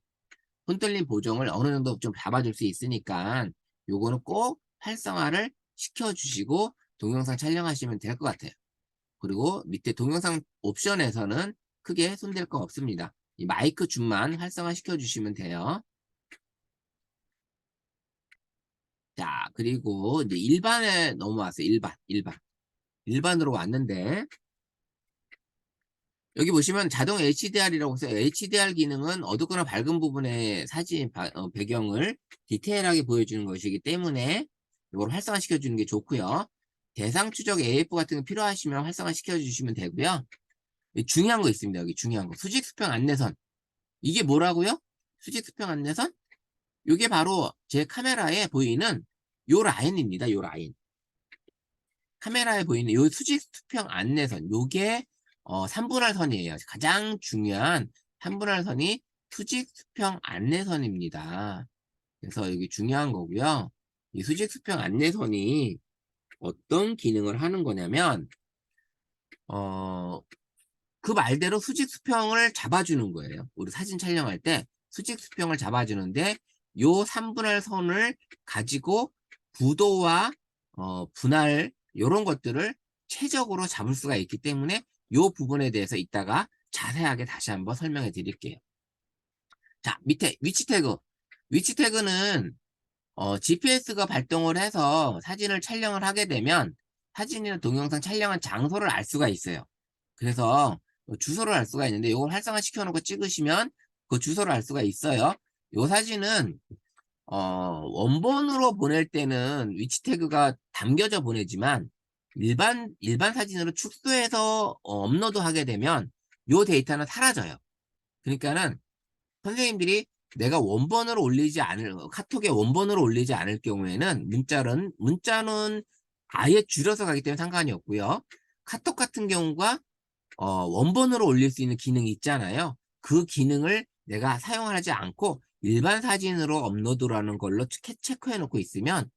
손떨림 보정을 어느 정도 좀 잡아줄 수 있으니까 요거는 꼭 활성화를 시켜주시고 동영상 촬영하시면 될 것 같아요. 그리고 밑에 동영상 옵션에서는 크게 손댈 거 없습니다. 이 마이크 줌만 활성화 시켜주시면 돼요. 자, 그리고 이제 일반에 넘어왔어요. 일반으로 왔는데 여기 보시면 자동 HDR이라고 써요. HDR 기능은 어둡거나 밝은 부분의 사진 배경을 디테일하게 보여주는 것이기 때문에 이걸 활성화 시켜주는 게 좋고요. 대상 추적 AF 같은 거 필요하시면 활성화 시켜주시면 되고요. 중요한 거 있습니다. 여기 중요한 거. 수직 수평 안내선. 이게 뭐라고요? 수직 수평 안내선? 이게 바로 제 카메라에 보이는 요 라인입니다. 요 라인. 카메라에 보이는 요 수직 수평 안내선. 요게 3분할 선이에요. 가장 중요한 3분할 선이 수직 수평 안내선입니다. 그래서 여기 중요한 거고요. 이 수직 수평 안내선이 어떤 기능을 하는 거냐면 그 말대로 수직 수평을 잡아주는 거예요. 우리 사진 촬영할 때 수직 수평을 잡아주는데 요 3분할 선을 가지고 구도와 분할 요런 것들을 최적으로 잡을 수가 있기 때문에 요 부분에 대해서 이따가 자세하게 다시 한번 설명해 드릴게요. 자, 밑에 위치 태그. 위치 태그는 GPS가 발동을 해서 사진을 촬영을 하게 되면 사진이나 동영상 촬영한 장소를 알 수가 있어요. 그래서 주소를 알 수가 있는데 이걸 활성화 시켜놓고 찍으시면 그 주소를 알 수가 있어요. 이 사진은 원본으로 보낼 때는 위치 태그가 담겨져 보내지만 일반 사진으로 축소해서 업로드하게 되면 이 데이터는 사라져요. 그러니까는 선생님들이 내가 원본으로 올리지 않을 카톡에 원본으로 올리지 않을 경우에는 문자는 아예 줄여서 가기 때문에 상관이 없고요. 카톡 같은 경우가 원본으로 올릴 수 있는 기능이 있잖아요. 그 기능을 내가 사용하지 않고 일반 사진으로 업로드라는 걸로 체크해 놓고 있으면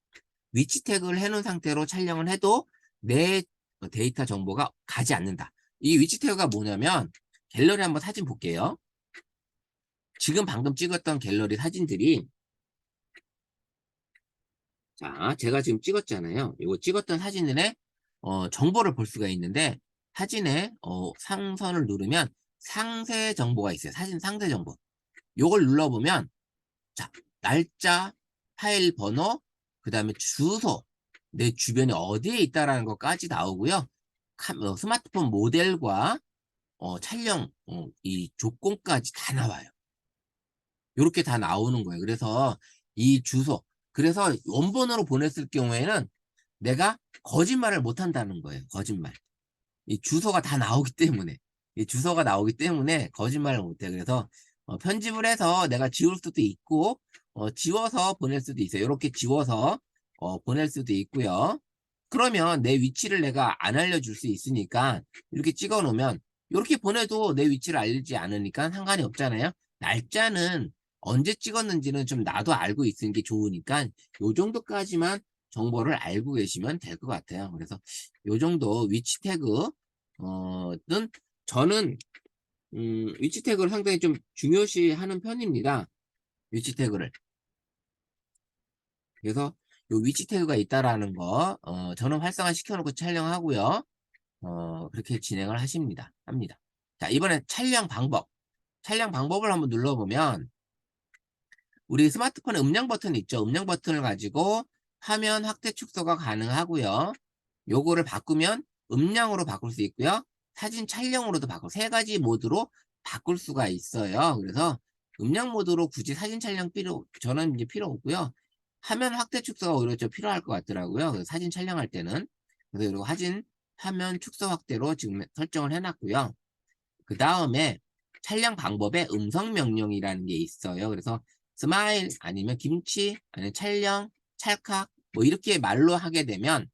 위치 태그를 해놓은 상태로 촬영을 해도 내 데이터 정보가 가지 않는다. 이 위치 태그가 뭐냐면 갤러리 한번 사진 볼게요. 지금 방금 찍었던 갤러리 사진들이 자, 제가 지금 찍었잖아요. 이거 찍었던 사진들의 정보를 볼 수가 있는데 사진에 상선을 누르면 상세 정보가 있어요. 사진 상세 정보. 요걸 눌러보면 자, 날짜, 파일 번호, 그 다음에 주소, 내 주변에 어디에 있다라는 것까지 나오고요. 스마트폰 모델과 촬영 이 조건까지 다 나와요. 이렇게 다 나오는 거예요. 그래서 이 주소, 그래서 원본으로 보냈을 경우에는 내가 거짓말을 못 한다는 거예요. 거짓말. 이 주소가 다 나오기 때문에. 이 주소가 나오기 때문에 거짓말을 못 해. 그래서 편집을 해서 내가 지울 수도 있고, 지워서 보낼 수도 있어요. 이렇게 지워서 보낼 수도 있고요. 그러면 내 위치를 내가 안 알려줄 수 있으니까 이렇게 찍어 놓으면 이렇게 보내도 내 위치를 알지 않으니까 상관이 없잖아요. 날짜는 언제 찍었는지는 좀 나도 알고 있는 게 좋으니까 요 정도까지만 정보를 알고 계시면 될 것 같아요. 그래서 요 정도 위치 태그 는 저는 위치 태그를 상당히 좀 중요시하는 편입니다. 위치 태그를. 그래서 요 위치 태그가 있다라는 거 저는 활성화 시켜놓고 촬영하고요. 그렇게 진행을 합니다. 자, 이번엔 촬영 방법. 촬영 방법을 한번 눌러보면 우리 스마트폰에 음량 버튼이 있죠. 음량 버튼을 가지고 화면 확대 축소가 가능하고요. 요거를 바꾸면 음량으로 바꿀 수 있고요. 사진 촬영으로도 바꿀 세 가지 모드로 바꿀 수가 있어요. 그래서 음량 모드로 굳이 사진 촬영 저는 이제 필요 없고요. 화면 확대 축소가 오히려 좀 필요할 것 같더라고요. 그래서 사진 촬영할 때는. 그래서 그리고 화면 축소 확대로 지금 설정을 해놨고요. 그 다음에 촬영 방법에 음성 명령이라는 게 있어요. 그래서 스마일 아니면 김치 아니면 촬영, 찰칵 뭐 이렇게 말로 하게 되면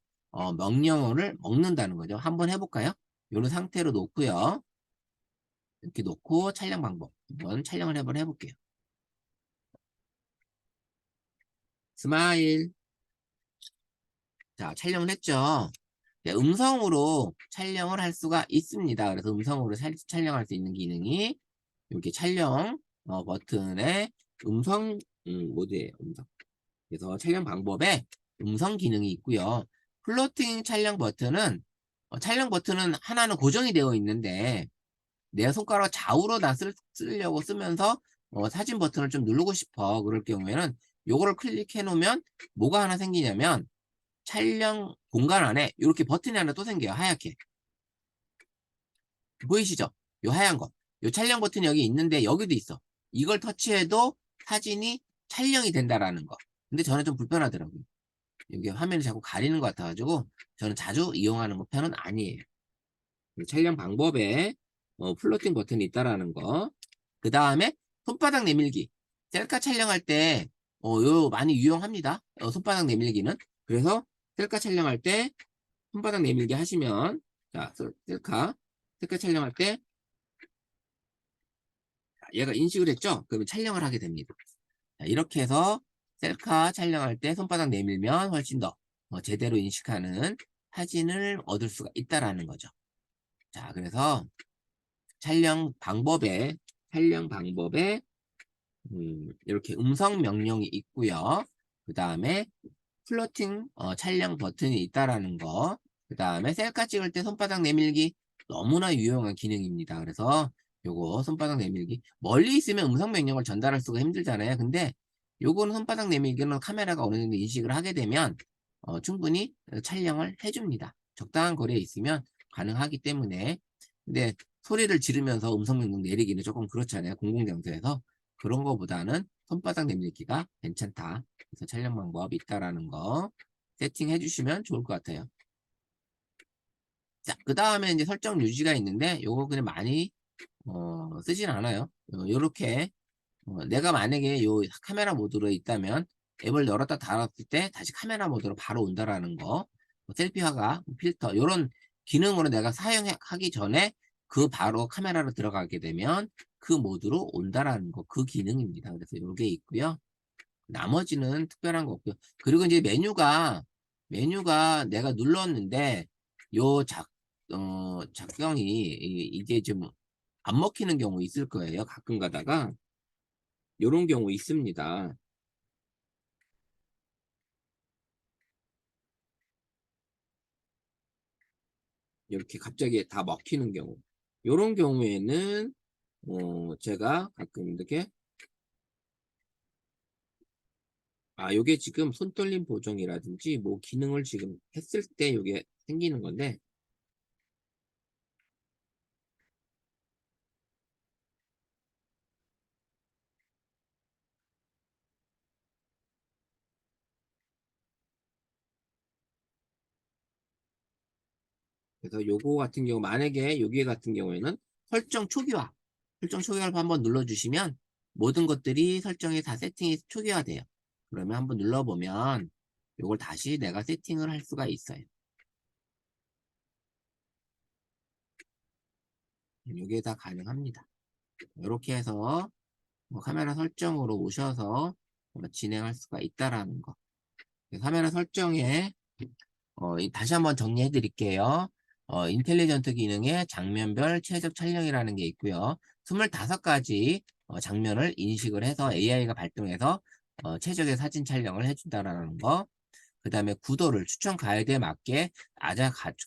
명령어를 먹는다는 거죠. 한번 해볼까요? 이런 상태로 놓고요. 이렇게 놓고 촬영 방법 한번 촬영을 한번 해볼게요. 스마일. 자, 촬영을 했죠. 네, 음성으로 촬영을 할 수가 있습니다. 그래서 음성으로 촬영할 수 있는 기능이 이렇게 촬영 버튼에 음성 모드예요. 음성. 그래서 촬영 방법에 음성 기능이 있고요. 플로팅 촬영 버튼은 하나는 고정이 되어 있는데 내 손가락 좌우로 쓰려고 쓰면서 사진 버튼을 좀 누르고 싶어. 그럴 경우에는 요거를 클릭해 놓으면 뭐가 하나 생기냐면 촬영 공간 안에 이렇게 버튼이 하나 또 생겨요. 하얗게. 보이시죠? 요 하얀 거. 요 촬영 버튼이 여기 있는데 여기도 있어. 이걸 터치해도 사진이 촬영이 된다라는 거. 근데 저는 좀 불편하더라고요. 여기 화면이 자꾸 가리는 것 같아가지고 저는 자주 이용하는 편은 아니에요. 촬영 방법에 플로팅 버튼이 있다라는 거. 그 다음에 손바닥 내밀기. 셀카 촬영할 때 요 많이 유용합니다. 손바닥 내밀기는. 그래서 셀카 촬영할 때 손바닥 내밀기 하시면 자 셀카 촬영할 때 얘가 인식을 했죠? 그러면 촬영을 하게 됩니다. 자, 이렇게 해서 셀카 촬영할 때 손바닥 내밀면 훨씬 더 제대로 인식하는 사진을 얻을 수가 있다라는 거죠. 자, 그래서 촬영 방법에 이렇게 음성 명령이 있고요. 그 다음에 플로팅 촬영 버튼이 있다라는 거. 그 다음에 셀카 찍을 때 손바닥 내밀기 너무나 유용한 기능입니다. 그래서 요거 손바닥 내밀기 멀리 있으면 음성 명령을 전달할 수가 힘들잖아요. 근데 요거는 손바닥 내밀기는 카메라가 어느 정도 인식을 하게 되면 충분히 촬영을 해줍니다. 적당한 거리에 있으면 가능하기 때문에. 근데 소리를 지르면서 음성 명령 내리기는 조금 그렇잖아요. 공공장소에서. 그런 거보다는 손바닥 내밀기가 괜찮다. 그래서 촬영 방법이 있다라는 거 세팅해 주시면 좋을 것 같아요. 자, 그 다음에 이제 설정 유지가 있는데 요거 그냥 많이 쓰진 않아요. 요렇게 내가 만약에 요 카메라 모드로 있다면 앱을 열었다 닫았을 때 다시 카메라 모드로 바로 온다라는 거. 셀피화가 필터 요런 기능으로 내가 사용하기 전에 그 바로 카메라로 들어가게 되면 그 모드로 온다라는 거, 그 기능입니다. 그래서 요게 있고요. 나머지는 특별한 거 없고요. 그리고 이제 메뉴가 내가 눌렀는데 요 작성이 이게 좀 안 먹히는 경우 있을 거예요. 가끔 가다가 요런 경우 있습니다. 이렇게 갑자기 다 먹히는 경우. 요런 경우에는 제가 가끔 이렇게 요게 지금 손떨림 보정이라든지 뭐 기능을 지금 했을 때 요게 생기는 건데 그래서 요거 같은 경우 만약에 여기 같은 경우에는 설정 초기화를 한번 눌러주시면 모든 것들이 설정이 다 세팅이 초기화돼요. 그러면 한번 눌러보면 요걸 다시 내가 세팅을 할 수가 있어요. 요게 다 가능합니다. 이렇게 해서 카메라 설정으로 오셔서 진행할 수가 있다라는 거. 카메라 설정에 다시 한번 정리해 드릴게요. 인텔리전트 기능에 장면별 최적 촬영이라는 게 있고요. 25가지 장면을 인식을 해서 AI가 발동해서 최적의 사진 촬영을 해준다라는 거. 그 다음에 구도를 추천 가이드에 맞게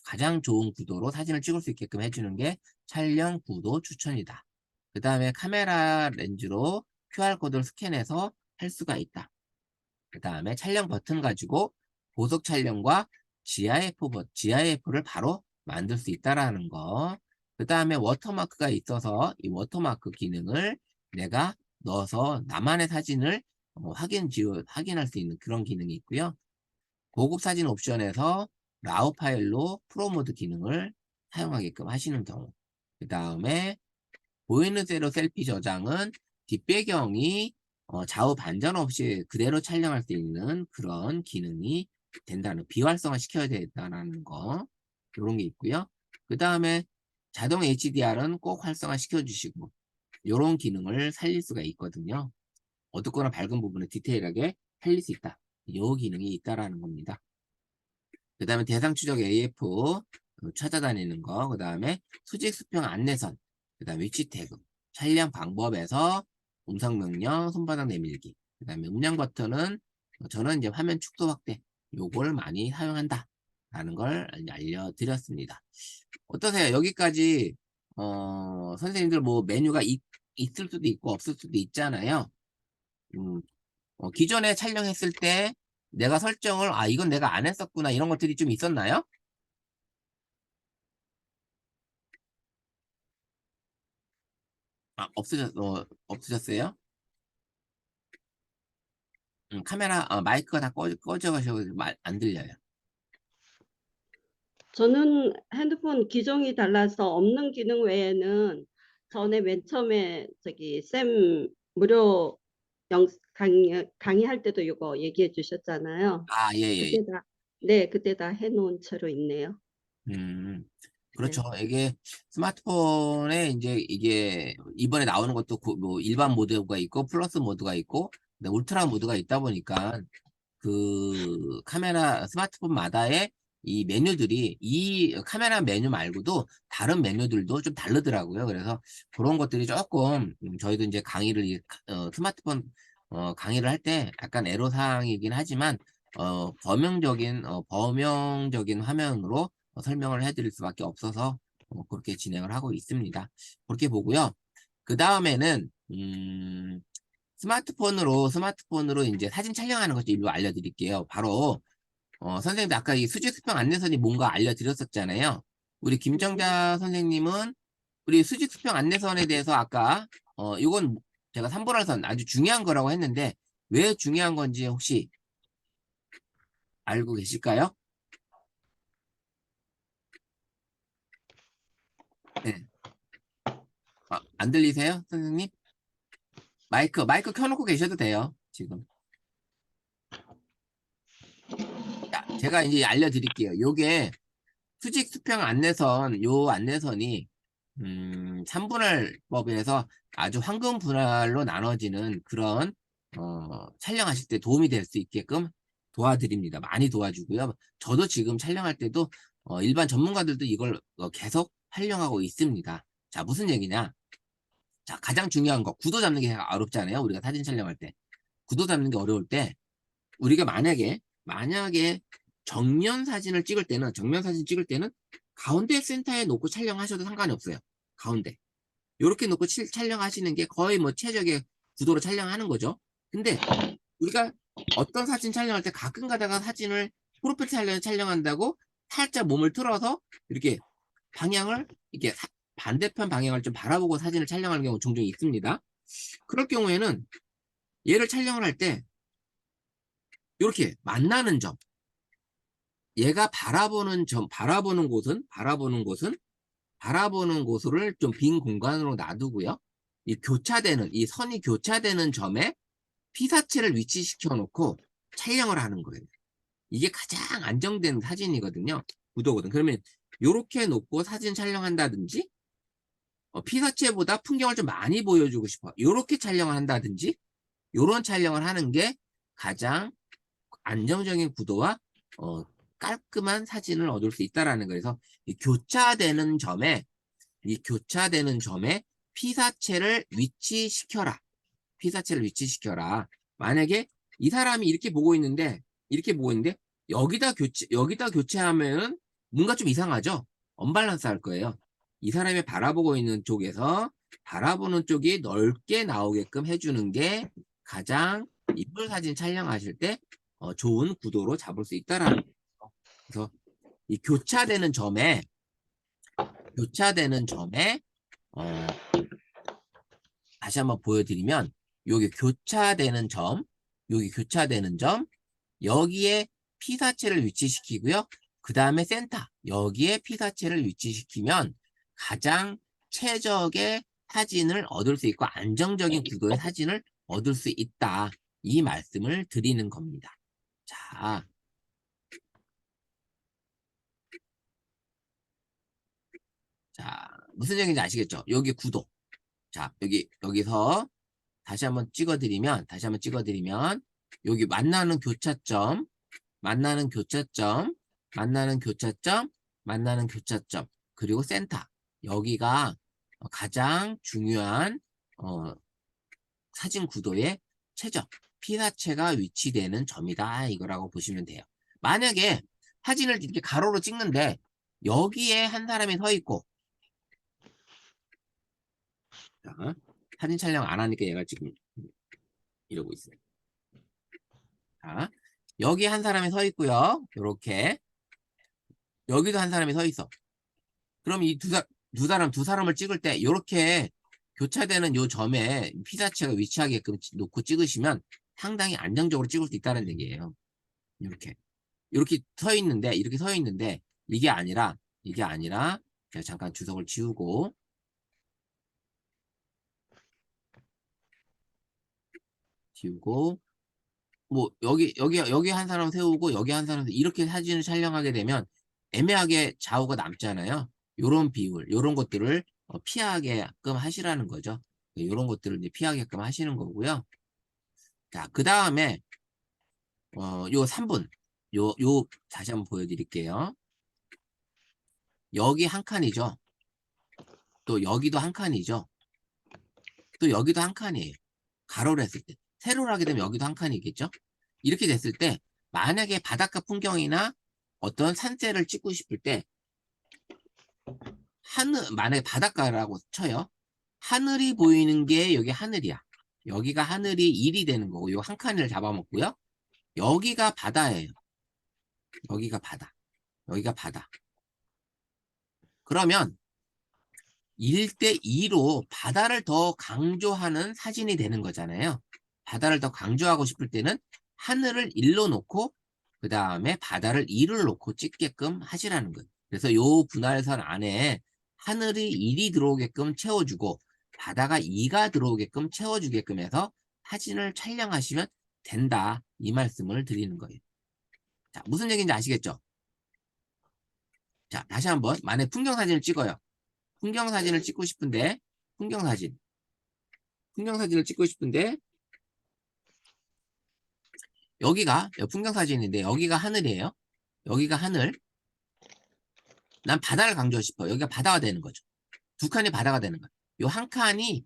가장 좋은 구도로 사진을 찍을 수 있게끔 해주는 게 촬영 구도 추천이다. 그 다음에 카메라 렌즈로 QR코드를 스캔해서 할 수가 있다. 그 다음에 촬영 버튼 가지고 보석 촬영과 GIF를 바로 만들 수 있다라는 거. 그 다음에 워터마크가 있어서 이 워터마크 기능을 내가 넣어서 나만의 사진을 확인할 수 있는 그런 기능이 있고요. 고급 사진 옵션에서 라우 파일로 프로모드 기능을 사용하게끔 하시는 경우. 그 다음에 보이는 대로 셀피 저장은 뒷배경이 좌우 반전 없이 그대로 촬영할 수 있는 그런 기능이 비활성화 시켜야 된다는 거. 이런 게 있고요. 그 다음에 자동 HDR은 꼭 활성화 시켜주시고 이런 기능을 살릴 수가 있거든요. 어둡거나 밝은 부분을 디테일하게 살릴 수 있다. 이 기능이 있다라는 겁니다. 그 다음에 대상 추적 AF 찾아다니는 거, 그 다음에 수직 수평 안내선, 그 다음에 위치 태그, 촬영 방법에서 음성 명령, 손바닥 내밀기, 그 다음에 음량 버튼은 저는 이제 화면 축소 확대 요걸 많이 사용한다 라는 걸 알려드렸습니다. 어떠세요? 여기까지 선생님들 뭐 메뉴가 있을 수도 있고 없을 수도 있잖아요. 기존에 촬영했을 때 내가 설정을 이건 내가 안 했었구나 이런 것들이 좀 있었나요? 없으셨어요? 카메라 마이크가 다 꺼져가지고 안 들려요. 저는 핸드폰 기종이 달라서 없는 기능 외에는 전에 맨 처음에 저기 쌤 무료 강의할 때도 이거 얘기해 주셨잖아요. 예. 그때 다, 네, 그때 다 해놓은 채로 있네요. 그렇죠. 이게 스마트폰에 이제 이게 이번에 나오는 것도 뭐 일반 모드가 있고 플러스 모드가 있고 울트라 모드가 있다 보니까 그 카메라 스마트폰마다의 이 메뉴들이 이 카메라 메뉴 말고도 다른 메뉴들도 좀 다르더라고요. 그래서 그런 것들이 조금 저희도 이제 강의를 스마트폰 강의를 할 때 약간 애로사항이긴 하지만 범용적인 화면으로 설명을 해드릴 수밖에 없어서 그렇게 진행을 하고 있습니다. 그렇게 보고요. 그 다음에는 스마트폰으로 이제 사진 촬영하는 것을 일부 알려드릴게요. 바로 선생님도 아까 이 수직수평 안내선이 뭔가 알려드렸었잖아요. 우리 김정자 선생님은 우리 수직수평 안내선에 대해서 아까 이건 제가 삼보랄선 아주 중요한 거라고 했는데 왜 중요한 건지 혹시 알고 계실까요? 네. 안 들리세요, 선생님? 마이크 켜놓고 계셔도 돼요, 지금. 자, 제가 이제 알려드릴게요. 요게 수직수평 안내선, 요 안내선이 3분할법에서 아주 황금 분할로 나눠지는 그런 촬영하실 때 도움이 될 수 있게끔 도와드립니다. 많이 도와주고요. 저도 지금 촬영할 때도 일반 전문가들도 이걸 계속 활용하고 있습니다. 자, 무슨 얘기냐? 자, 가장 중요한 거, 구도 잡는 게 어렵잖아요. 우리가 사진 촬영할 때. 구도 잡는 게 어려울 때, 우리가 만약에 정면 사진 찍을 때는 가운데 센터에 놓고 촬영하셔도 상관이 없어요. 가운데. 이렇게 놓고 촬영하시는 게 거의 뭐 최적의 구도로 촬영하는 거죠. 근데 우리가 어떤 사진 촬영할 때 가끔 가다가 사진을 프로필 촬영한다고 살짝 몸을 틀어서 이렇게 방향을 이렇게 반대편 방향을 좀 바라보고 사진을 촬영하는 경우 종종 있습니다. 그럴 경우에는 얘를 촬영을 할 때 이렇게 만나는 점, 얘가 바라보는 곳을 좀 빈 공간으로 놔두고요. 이 선이 교차되는 점에 피사체를 위치시켜 놓고 촬영을 하는 거예요. 이게 가장 안정된 사진이거든요. 구도거든. 그러면 이렇게 놓고 사진 촬영한다든지, 피사체보다 풍경을 좀 많이 보여주고 싶어. 이렇게 촬영을 한다든지, 이런 촬영을 하는 게 가장 안정적인 구도와 깔끔한 사진을 얻을 수 있다라는 거예요. 그래서 이 교차되는 점에 피사체를 위치시켜라. 만약에 이 사람이 이렇게 보고 있는데 여기다 교체하면 뭔가 좀 이상하죠? 언밸런스 할 거예요. 이 사람이 바라보고 있는 쪽에서 바라보는 쪽이 넓게 나오게끔 해주는 게 가장 인물 사진 촬영하실 때 좋은 구도로 잡을 수 있다라는 거예요. 그래서 이 교차되는 점에 다시 한번 보여드리면 여기 교차되는 점, 여기에 피사체를 위치시키고요. 그 다음에 센터, 여기에 피사체를 위치시키면 가장 최적의 사진을 얻을 수 있고 안정적인 구도의 사진을 얻을 수 있다. 이 말씀을 드리는 겁니다. 자, 무슨 얘기인지 아시겠죠? 여기 구도. 자, 여기서 다시 한번 찍어드리면, 여기 만나는 교차점, 그리고 센터. 여기가 가장 중요한 사진 구도의 최적, 피사체가 위치되는 점이다. 이거라고 보시면 돼요. 만약에 사진을 이렇게 가로로 찍는데 여기에 한 사람이 서 있고, 자, 사진 촬영 안 하니까 얘가 지금 이러고 있어요. 자, 여기 한 사람이 서 있고요. 이렇게 여기도 한 사람이 서 있어. 그럼 이 두 사람을 찍을 때 이렇게 교차되는 요 점에 피사체가 위치하게끔 놓고 찍으시면 상당히 안정적으로 찍을 수 있다는 얘기예요. 이렇게 서 있는데 이게 아니라 제가 잠깐 주석을 지우고 뭐 여기 한 사람 세우고 여기 한 사람 이렇게 사진을 촬영하게 되면 애매하게 좌우가 남잖아요. 요런 비율, 요런 것들을 피하게끔 하시라는 거죠. 요런 것들을 이제 피하게끔 하시는 거고요. 자, 그 다음에 요 다시 한번 보여드릴게요. 여기 한 칸이죠. 또 여기도 한 칸이죠. 또 여기도 한 칸이에요. 가로로 했을 때. 세로로 하게 되면 여기도 한 칸이겠죠. 이렇게 됐을 때 만약에 바닷가 풍경이나 어떤 산세를 찍고 싶을 때 만약에 바닷가라고 쳐요. 하늘이 보이는 게 여기 하늘이야. 여기가 하늘이 1이 되는 거고 요 한 칸을 잡아먹고요. 여기가 바다예요. 여기가 바다. 여기가 바다. 그러면 1대2로 바다를 더 강조하는 사진이 되는 거잖아요. 바다를 더 강조하고 싶을 때는 하늘을 1로 놓고 그 다음에 바다를 2를 놓고 찍게끔 하시라는 거예요. 그래서 요 분할선 안에 하늘이 1이 들어오게끔 채워주고 바다가 2가 들어오게끔 채워주게끔 해서 사진을 촬영하시면 된다. 이 말씀을 드리는 거예요. 자, 무슨 얘기인지 아시겠죠? 자, 다시 한번 만약 풍경사진을 찍어요. 풍경사진을 찍고 싶은데 풍경사진을 찍고 싶은데 여기가 풍경사진인데 여기가 하늘이에요. 여기가 하늘. 난 바다를 강조하고 싶어. 여기가 바다가 되는 거죠. 두 칸이 바다가 되는 거예요. 요 한 칸이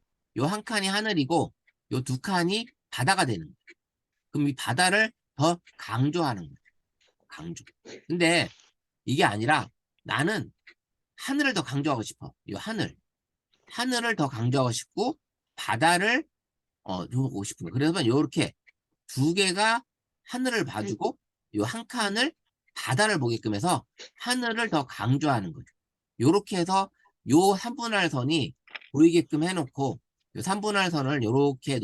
하늘이고 요 두 칸이 바다가 되는 거예요. 그럼 이 바다를 더 강조하는 거예요. 강조. 근데 이게 아니라 나는 하늘을 더 강조하고 싶어. 요 하늘을 더 강조하고 싶고 바다를 보고 싶은 거예요. 그래서 요렇게 두 개가 하늘을 봐주고 요 한 칸을 바다를 보게끔 해서 하늘을 더 강조하는 거죠. 요렇게 해서 요 3분할 선이 보이게끔 해놓고 요 3분할 선을 요렇게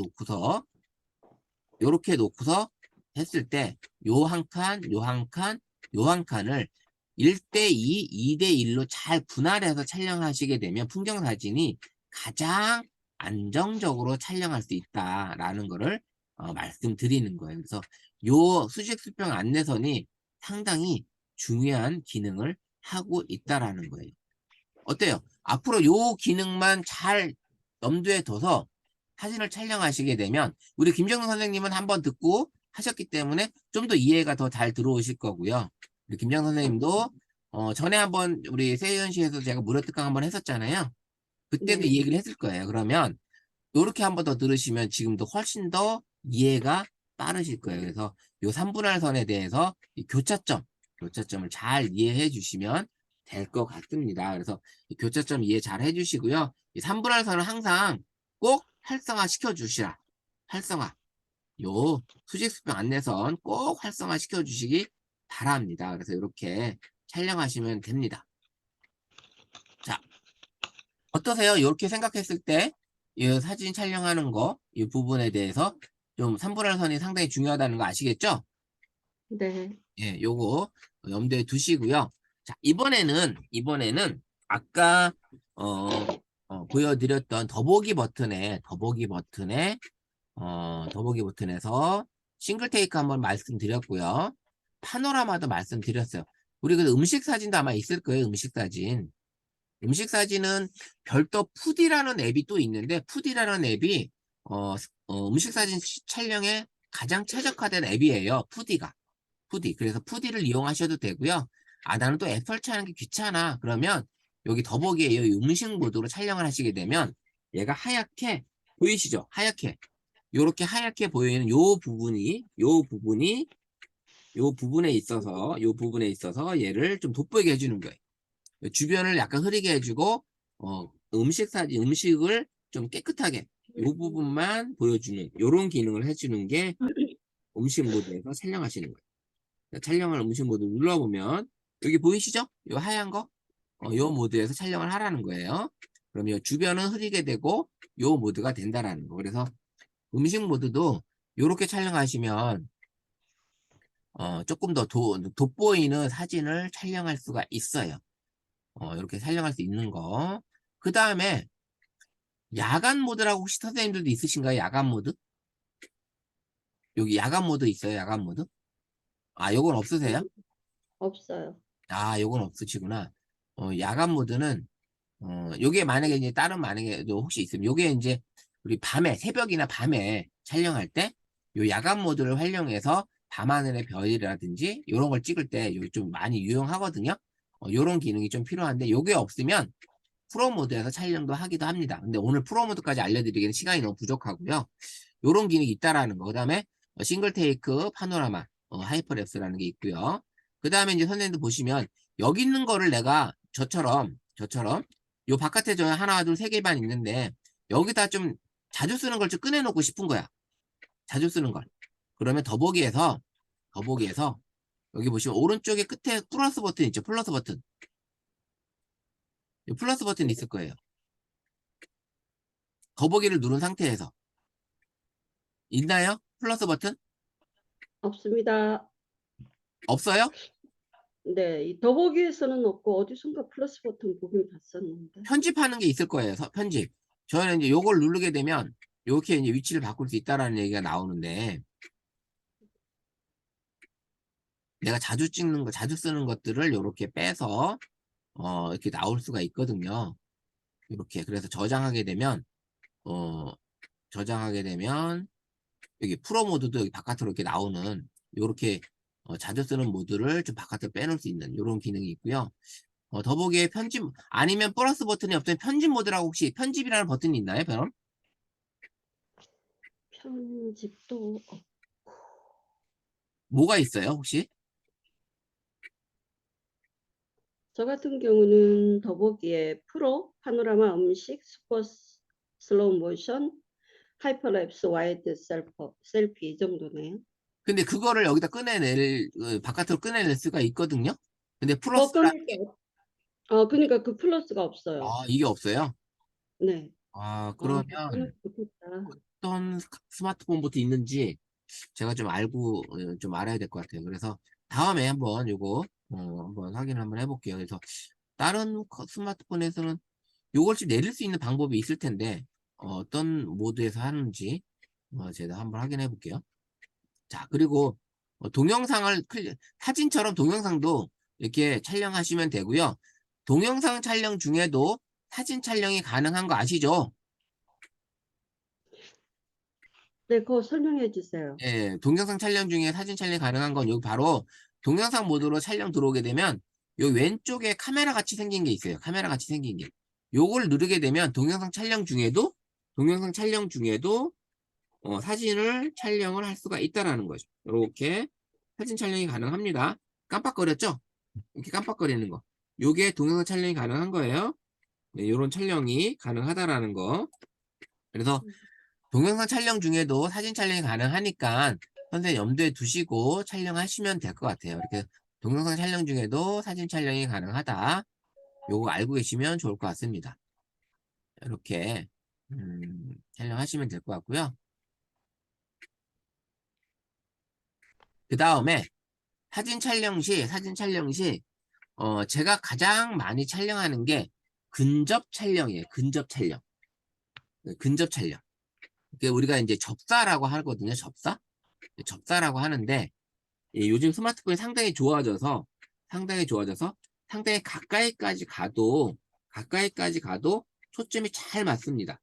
놓고서 했을 때 요 한 칸, 요 한 칸, 요 한 칸을 1대2, 2대1로 잘 분할해서 촬영하시게 되면 풍경사진이 가장 안정적으로 촬영할 수 있다라는 거를 말씀드리는 거예요. 그래서 요 수직수평 안내선이 상당히 중요한 기능을 하고 있다라는 거예요. 어때요? 앞으로 요 기능만 잘 염두에 둬서 사진을 촬영하시게 되면 우리 김정근 선생님은 한번 듣고 하셨기 때문에 좀 더 이해가 더 잘 들어오실 거고요. 우리 김정근 선생님도 전에 한번 우리 세이언시에서 제가 무료 특강 한번 했었잖아요. 그때도 네. 이 얘기를 했을 거예요. 그러면 이렇게 한번 더 들으시면 지금도 훨씬 이해가 빠르실 거예요. 그래서 요 3분할 선에 대해서 이 교차점을 잘 이해해 주시면 될 것 같습니다. 그래서 이 교차점 이해 잘 해주시고요. 이 3분할 선은 항상 꼭 활성화 시켜주시라. 활성화. 요 수직수평 안내선 꼭 활성화 시켜주시기 바랍니다. 그래서 이렇게 촬영하시면 됩니다. 자, 어떠세요? 이렇게 생각했을 때 이 사진 촬영하는 거, 이 부분에 대해서 좀 3분할 선이 상당히 중요하다는 거 아시겠죠? 네. 예, 요거 염두에 두시고요. 자, 이번에는 아까 보여드렸던 더보기 버튼에서 싱글 테이크 한번 말씀드렸고요. 파노라마도 말씀드렸어요. 우리 그 음식 사진도 아마 있을 거예요. 음식 사진은 별도 푸디라는 앱이 또 있는데 푸디라는 앱이 음식 사진 촬영에 가장 최적화된 앱이에요. 푸디. 그래서 푸디를 이용하셔도 되고요. 아, 나는 또 앱 설치하는 게 귀찮아. 그러면 여기 더보기에 이 음식 모드로 촬영을 하시게 되면 얘가 하얗게 보이시죠? 요렇게 하얗게 보이는 요 부분에 있어서 얘를 좀 돋보이게 해주는 거예요. 주변을 약간 흐리게 해주고 음식을 좀 깨끗하게 요 부분만 보여주는 요런 기능을 해주는 게 음식 모드에서 촬영하시는 거예요. 촬영을 음식 모드 눌러보면 여기 보이시죠? 요 하얀 거? 요 모드에서 촬영을 하라는 거예요. 그럼 요 주변은 흐리게 되고 요 모드가 된다라는 거. 그래서 음식 모드도 요렇게 촬영하시면 조금 더 돋보이는 사진을 촬영할 수가 있어요. 이렇게 촬영할 수 있는 거. 그 다음에 야간 모드라고 혹시 선생님들도 있으신가요? 야간 모드? 여기 야간 모드 있어요? 야간 모드? 아, 요건 없으세요? 없어요. 아, 요건 없으시구나. 야간 모드는 요게 만약에 이제 만약에 혹시 있으면 요게 이제 우리 새벽이나 밤에 촬영할 때 요 야간 모드를 활용해서 밤하늘의 별이라든지 이런 걸 찍을 때 여기 좀 많이 유용하거든요. 이런 기능이 좀 필요한데 요게 없으면 프로 모드에서 촬영도 하기도 합니다. 근데 오늘 프로 모드까지 알려드리기는 시간이 너무 부족하고요. 요런 기능이 있다라는 거. 그 다음에 싱글 테이크, 파노라마, 하이퍼랩스라는 게 있고요. 그 다음에 이제 선생님들 보시면 여기 있는 거를 내가 저처럼 요 바깥에 저 하나, 둘, 세 개만 있는데 여기다 좀 자주 쓰는 걸 좀 꺼내놓고 싶은 거야. 자주 쓰는 걸. 그러면 더보기에서 여기 보시면 오른쪽에 끝에 플러스 버튼 있죠. 플러스 버튼. 이 플러스 버튼 있을 거예요. 더보기를 누른 상태에서. 있나요? 플러스 버튼? 없습니다. 없어요? 네, 이 더보기에서는 없고 어디선가 플러스 버튼 보긴 봤었는데. 편집하는 게 있을 거예요. 편집. 저는 이제 요걸 누르게 되면 이렇게 이제 위치를 바꿀 수 있다라는 얘기가 나오는데 내가 자주 찍는 거, 자주 쓰는 것들을 이렇게 빼서 이렇게 나올 수가 있거든요. 이렇게 그래서 저장하게 되면 여기 프로 모드도 여기 바깥으로 이렇게 나오는 이렇게 자주 쓰는 모드를 좀 바깥으로 빼놓을 수 있는 이런 기능이 있고요. 더보기에 편집 아니면 플러스 버튼이 없으면 편집 모드라고 혹시 편집이라는 버튼이 있나요, 그럼? 편집도 뭐가 있어요, 혹시? 저 같은 경우는 더보기에 프로, 파노라마 음식, 슈퍼 슬로우 모션, 하이퍼랩스, 와이드 셀피 이 정도네요. 근데 그거를 여기다 바깥으로 꺼내낼 수가 있거든요. 근데 플러스라 꺼낼 게 그러니까 그 플러스가 없어요. 이게 없어요. 네. 그러면 꺼내면 좋겠다. 어떤 스마트폰부터 있는지 제가 좀 알고 좀 알아야 될 것 같아요. 그래서 다음에 한번 요거 한번 확인을 한번 해볼게요. 그래서 다른 스마트폰에서는 요걸 좀 내릴 수 있는 방법이 있을 텐데 어떤 모드에서 하는지 제가 한번 확인해 볼게요. 자, 그리고 동영상을 사진처럼 동영상도 이렇게 촬영하시면 되고요. 동영상 촬영 중에도 사진 촬영이 가능한 거 아시죠? 네, 그거 설명해 주세요. 예, 동영상 촬영 중에 사진 촬영이 가능한 건 여기 바로 동영상 모드로 촬영 들어오게 되면 요 왼쪽에 카메라 같이 생긴 게 있어요. 카메라 같이 생긴 게. 요걸 누르게 되면 동영상 촬영 중에도 사진을 촬영을 할 수가 있다라는 거죠. 이렇게 사진 촬영이 가능합니다. 깜빡거렸죠? 이렇게 깜빡거리는 거. 요게 동영상 촬영이 가능한 거예요. 네, 요런 촬영이 가능하다라는 거. 그래서 동영상 촬영 중에도 사진 촬영이 가능하니까 선생님 염두에 두시고 촬영하시면 될 것 같아요. 이렇게 동영상 촬영 중에도 사진 촬영이 가능하다. 요거 알고 계시면 좋을 것 같습니다. 이렇게 촬영하시면 될 것 같고요. 그 다음에 사진 촬영 시 제가 가장 많이 촬영하는 게 근접 촬영이에요. 근접 촬영. 네, 근접 촬영. 이게 우리가 이제 접사라고 하거든요. 접사라고 하는데 요즘 스마트폰이 상당히 좋아져서 상당히 가까이까지 가도 초점이 잘 맞습니다.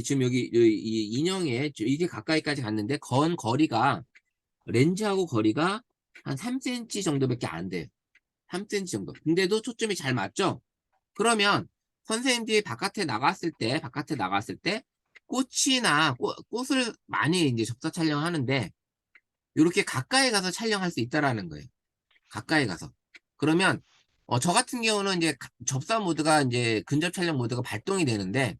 지금 여기 이 인형에 이게 가까이까지 갔는데 거리가 렌즈하고 거리가 한 3cm 정도밖에 안 돼요. 3cm 정도. 근데도 초점이 잘 맞죠? 그러면 선생님들이 바깥에 나갔을 때 꽃을 많이 이제 접사 촬영하는데 이렇게 가까이 가서 촬영할 수 있다라는 거예요. 가까이 가서. 그러면 저 같은 경우는 이제 접사 모드가 이제 근접 촬영 모드가 발동이 되는데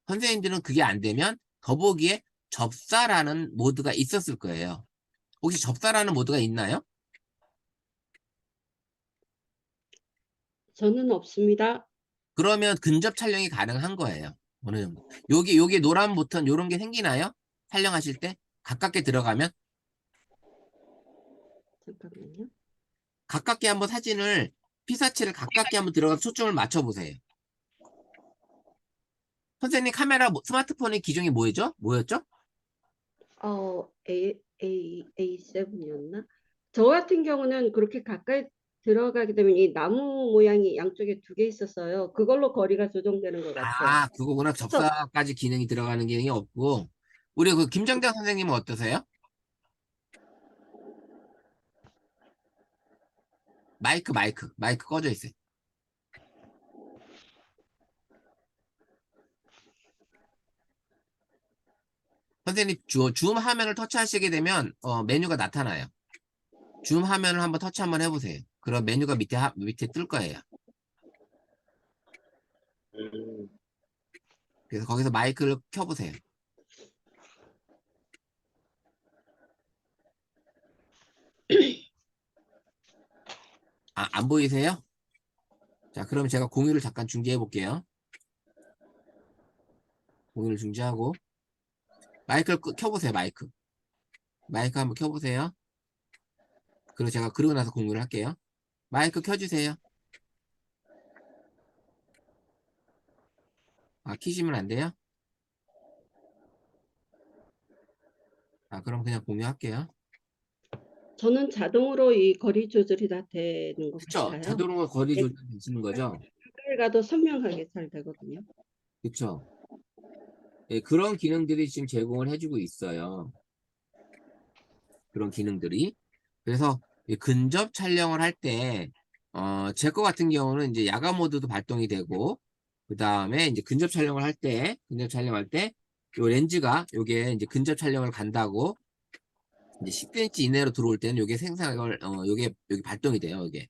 선생님들은 그게 안 되면 더보기에 접사라는 모드가 있었을 거예요. 혹시 접사라는 모드가 있나요? 저는 없습니다. 그러면 근접 촬영이 가능한 거예요. 어느 정도. 여기 노란 버튼 요런 게 생기나요? 촬영하실 때 가깝게 들어가면 잠깐만요. 가깝게 한번 사진을 피사체를 가깝게 한번 들어가서 초점을 맞춰 보세요. 선생님 카메라 스마트폰의 기종이 뭐였죠? A7이었나? 저 같은 경우는 그렇게 가까이 들어가게 되면 이 나무 모양이 양쪽에 두 개 있었어요. 그걸로 거리가 조정되는 것 같아요. 그거구나. 그래서 접사까지 기능이 들어가는 기능이 없고. 우리 그 김정장 선생님은 어떠세요? 마이크 꺼져 있어요. 선생님, 줌 화면을 터치하시게 되면, 메뉴가 나타나요. 줌 화면을 한번 터치 한번 해보세요. 그럼 메뉴가 밑에 뜰 거예요. 그래서 거기서 마이크를 켜보세요. 안 보이세요? 자, 그럼 제가 공유를 잠깐 중지해 볼게요. 공유를 중지하고, 마이크를 켜보세요, 마이크. 마이크 한번 켜보세요. 그리고 제가 그러고 나서 공유를 할게요. 마이크 켜주세요. 키시면 안 돼요? 그럼 그냥 공유할게요. 저는 자동으로 이 거리 조절이 다 되는 것 그쵸? 같아요. 자동으로 거리 예. 조절되시는 거죠? 가까이 가도 선명하게 잘 되거든요. 그쵸? 예, 그런 기능들이 지금 제공을 해주고 있어요. 그런 기능들이. 그래서 이 근접 촬영을 할 때, 제 거 같은 경우는 이제 야간 모드도 발동이 되고, 그 다음에 이제 근접 촬영할 때, 요 렌즈가 요게 이제 근접 촬영을 간다고, 이제 10cm 이내로 들어올 때는 요게 요게 발동이 돼요, 요게.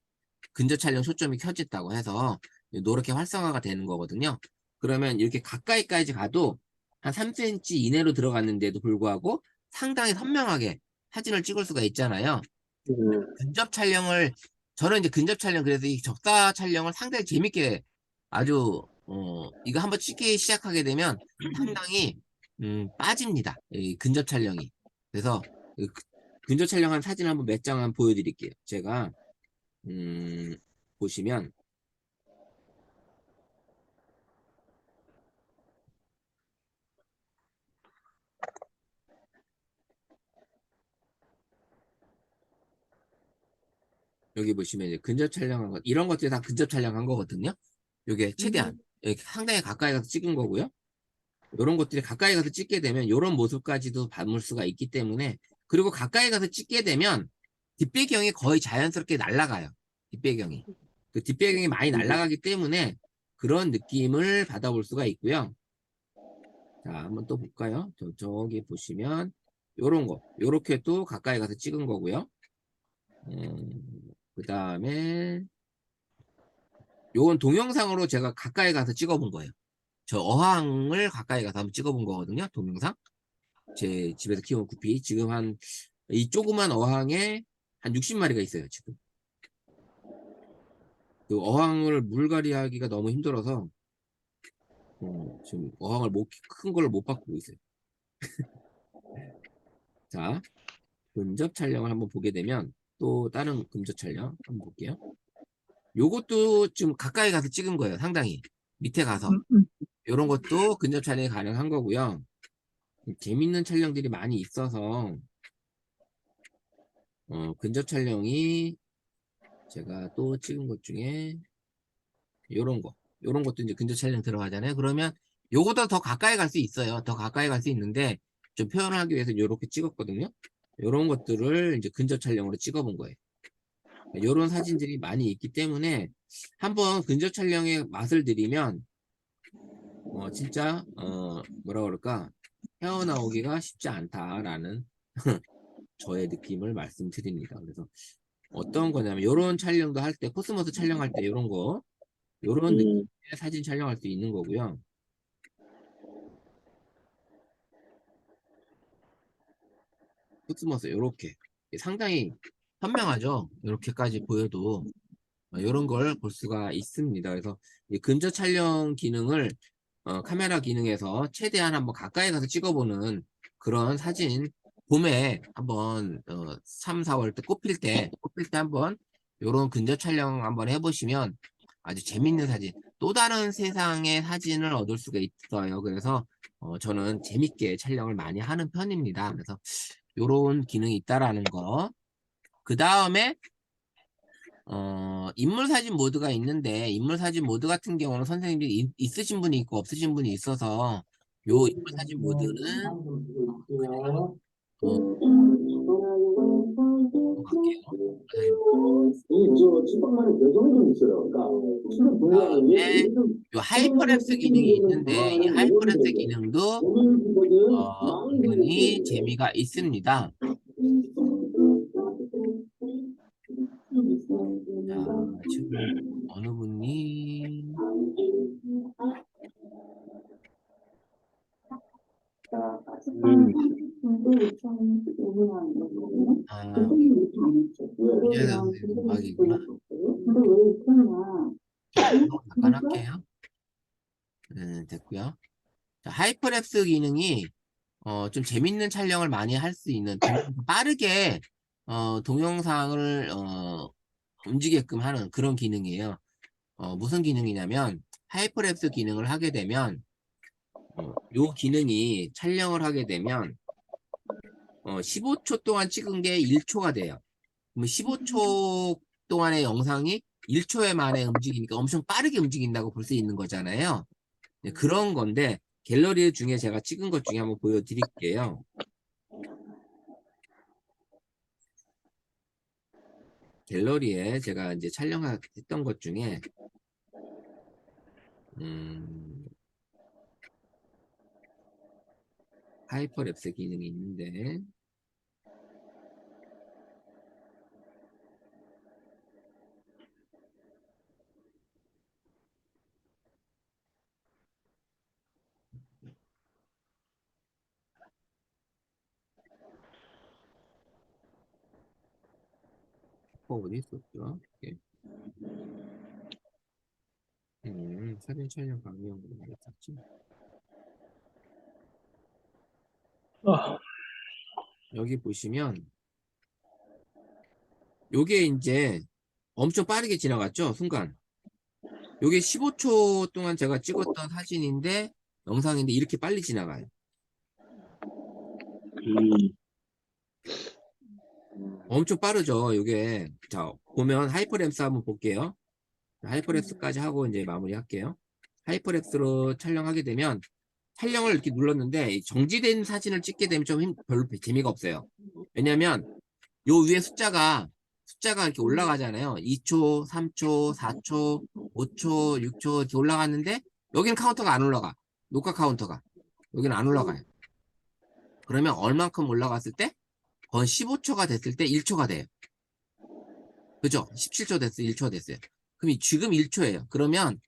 근접 촬영 초점이 켜졌다고 해서 노랗게 활성화가 되는 거거든요. 그러면 이렇게 가까이까지 가도 한 3cm 이내로 들어갔는데도 불구하고 상당히 선명하게 사진을 찍을 수가 있잖아요. 근접 촬영을 저는 이제 근접 촬영 그래서 이 적사 촬영을 상당히 재밌게 아주 이거 한번 찍기 시작하게 되면 상당히 빠집니다. 이 근접 촬영이. 그래서 근접 촬영한 사진 한번 몇 장 한번 보여드릴게요. 제가 보시면 여기 보시면 이제 근접 촬영한 것 이런 것들이 다 근접 촬영한 거거든요. 이게 최대한 이렇게 상당히 가까이 가서 찍은 거고요. 이런 것들이 가까이 가서 찍게 되면 이런 모습까지도 담을 수가 있기 때문에 그리고 가까이 가서 찍게 되면 뒷배경이 거의 자연스럽게 날아가요. 뒷배경이. 그 뒷배경이 많이 날아가기 때문에 그런 느낌을 받아볼 수가 있고요. 자, 한번 또 볼까요? 저기 보시면 요런 거, 요렇게 또 가까이 가서 찍은 거고요. 그 다음에 요건 동영상으로 제가 가까이 가서 찍어본 거예요. 저 어항을 가까이 가서 한번 찍어본 거거든요. 동영상. 제 집에서 키운 구피. 지금 이 조그만 어항에 한 60마리가 있어요, 지금. 그 어항을 물갈이 하기가 너무 힘들어서, 지금 어항을 큰 걸 못 바꾸고 있어요. 자, 근접 촬영을 한번 보게 되면, 또 다른 근접 촬영 한번 볼게요. 요것도 좀 가까이 가서 찍은 거예요, 상당히. 밑에 가서. 요런 것도 근접 촬영이 가능한 거고요. 재밌는 촬영들이 많이 있어서, 근접 촬영이 제가 또 찍은 것 중에 요런 것도 이제 근접 촬영 들어가잖아요. 그러면 요거보다 더 가까이 갈 수 있어요. 더 가까이 갈 수 있는데 좀 표현을 하기 위해서 요렇게 찍었거든요. 요런 것들을 이제 근접 촬영으로 찍어본 거예요. 요런 사진들이 많이 있기 때문에 한번 근접 촬영의 맛을 들이면 진짜 뭐라 그럴까 헤어나오기가 쉽지 않다라는 저의 느낌을 말씀드립니다. 그래서 어떤 거냐면 요런 촬영도 할 때 코스모스 촬영할 때 요런 느낌의 사진 촬영할 수 있는 거고요. 코스모스 요렇게 상당히 선명하죠. 이렇게까지 보여도 이런 걸 볼 수가 있습니다. 그래서 이 근접 촬영 기능을 카메라 기능에서 최대한 한번 가까이 가서 찍어보는 그런 사진 봄에 한번 3, 4월 때 꽃필 때 한번 요런 근접 촬영 한번 해보시면 아주 재밌는 사진 또 다른 세상의 사진을 얻을 수가 있어요. 그래서 저는 재밌게 촬영을 많이 하는 편입니다. 그래서 요런 기능이 있다라는 거. 그 다음에 인물사진 모드가 있는데 인물사진 모드 같은 경우는 선생님들이 있으신 분이 있고 없으신 분이 있어서 요 인물사진 모드는 그냥 갈게요. 저 친박만의 배경이 좀 있어요. 그러니까 친박 분야는 다음에 요 하이퍼랩스 기능이 있는데 이 하이퍼랩스 기능도 은근히 재미가 있습니다. 자, 지금 어느 분이 이제 음악이구나. 잠깐 할게요. 됐고요. 자, 하이퍼랩스 기능이 좀 재밌는 촬영을 많이 할 수 있는 빠르게 동영상을 움직이게끔 하는 그런 기능이에요. 무슨 기능이냐면 하이퍼랩스 기능을 하게 되면 요 기능이 촬영을 하게 되면 15초 동안 찍은 게 1초가 돼요. 그러면 15초 동안의 영상이 1초에 만에 움직이니까 엄청 빠르게 움직인다고 볼 수 있는 거잖아요. 네, 그런 건데 갤러리 중에 제가 찍은 것 중에 한번 보여드릴게요. 갤러리에 제가 이제 촬영했던 것 중에 하이퍼랩스 기능이 있는데 어디 있었죠? 예. 사진 촬영 방향으로 말했었지. 여기 보시면 요게 이제 엄청 빠르게 지나갔죠? 순간. 요게 15초 동안 제가 찍었던 사진인데 영상인데 이렇게 빨리 지나가요. 엄청 빠르죠? 요게. 자, 보면 하이퍼랩스 한번 볼게요. 하이퍼랩스까지 하고 이제 마무리할게요. 하이퍼랩스로 촬영하게 되면 촬영을 이렇게 눌렀는데 정지된 사진을 찍게 되면 좀 별로 재미가 없어요. 왜냐면 요 위에 숫자가 이렇게 올라가잖아요. 2초, 3초, 4초, 5초, 6초 이렇게 올라갔는데 여기는 카운터가 안 올라가. 녹화 카운터가. 여기는 안 올라가요. 그러면 얼만큼 올라갔을 때? 거의 15초가 됐을 때 1초가 돼요. 그죠? 17초 됐어요. 1초가 됐어요. 그럼 지금 1초예요. 그러면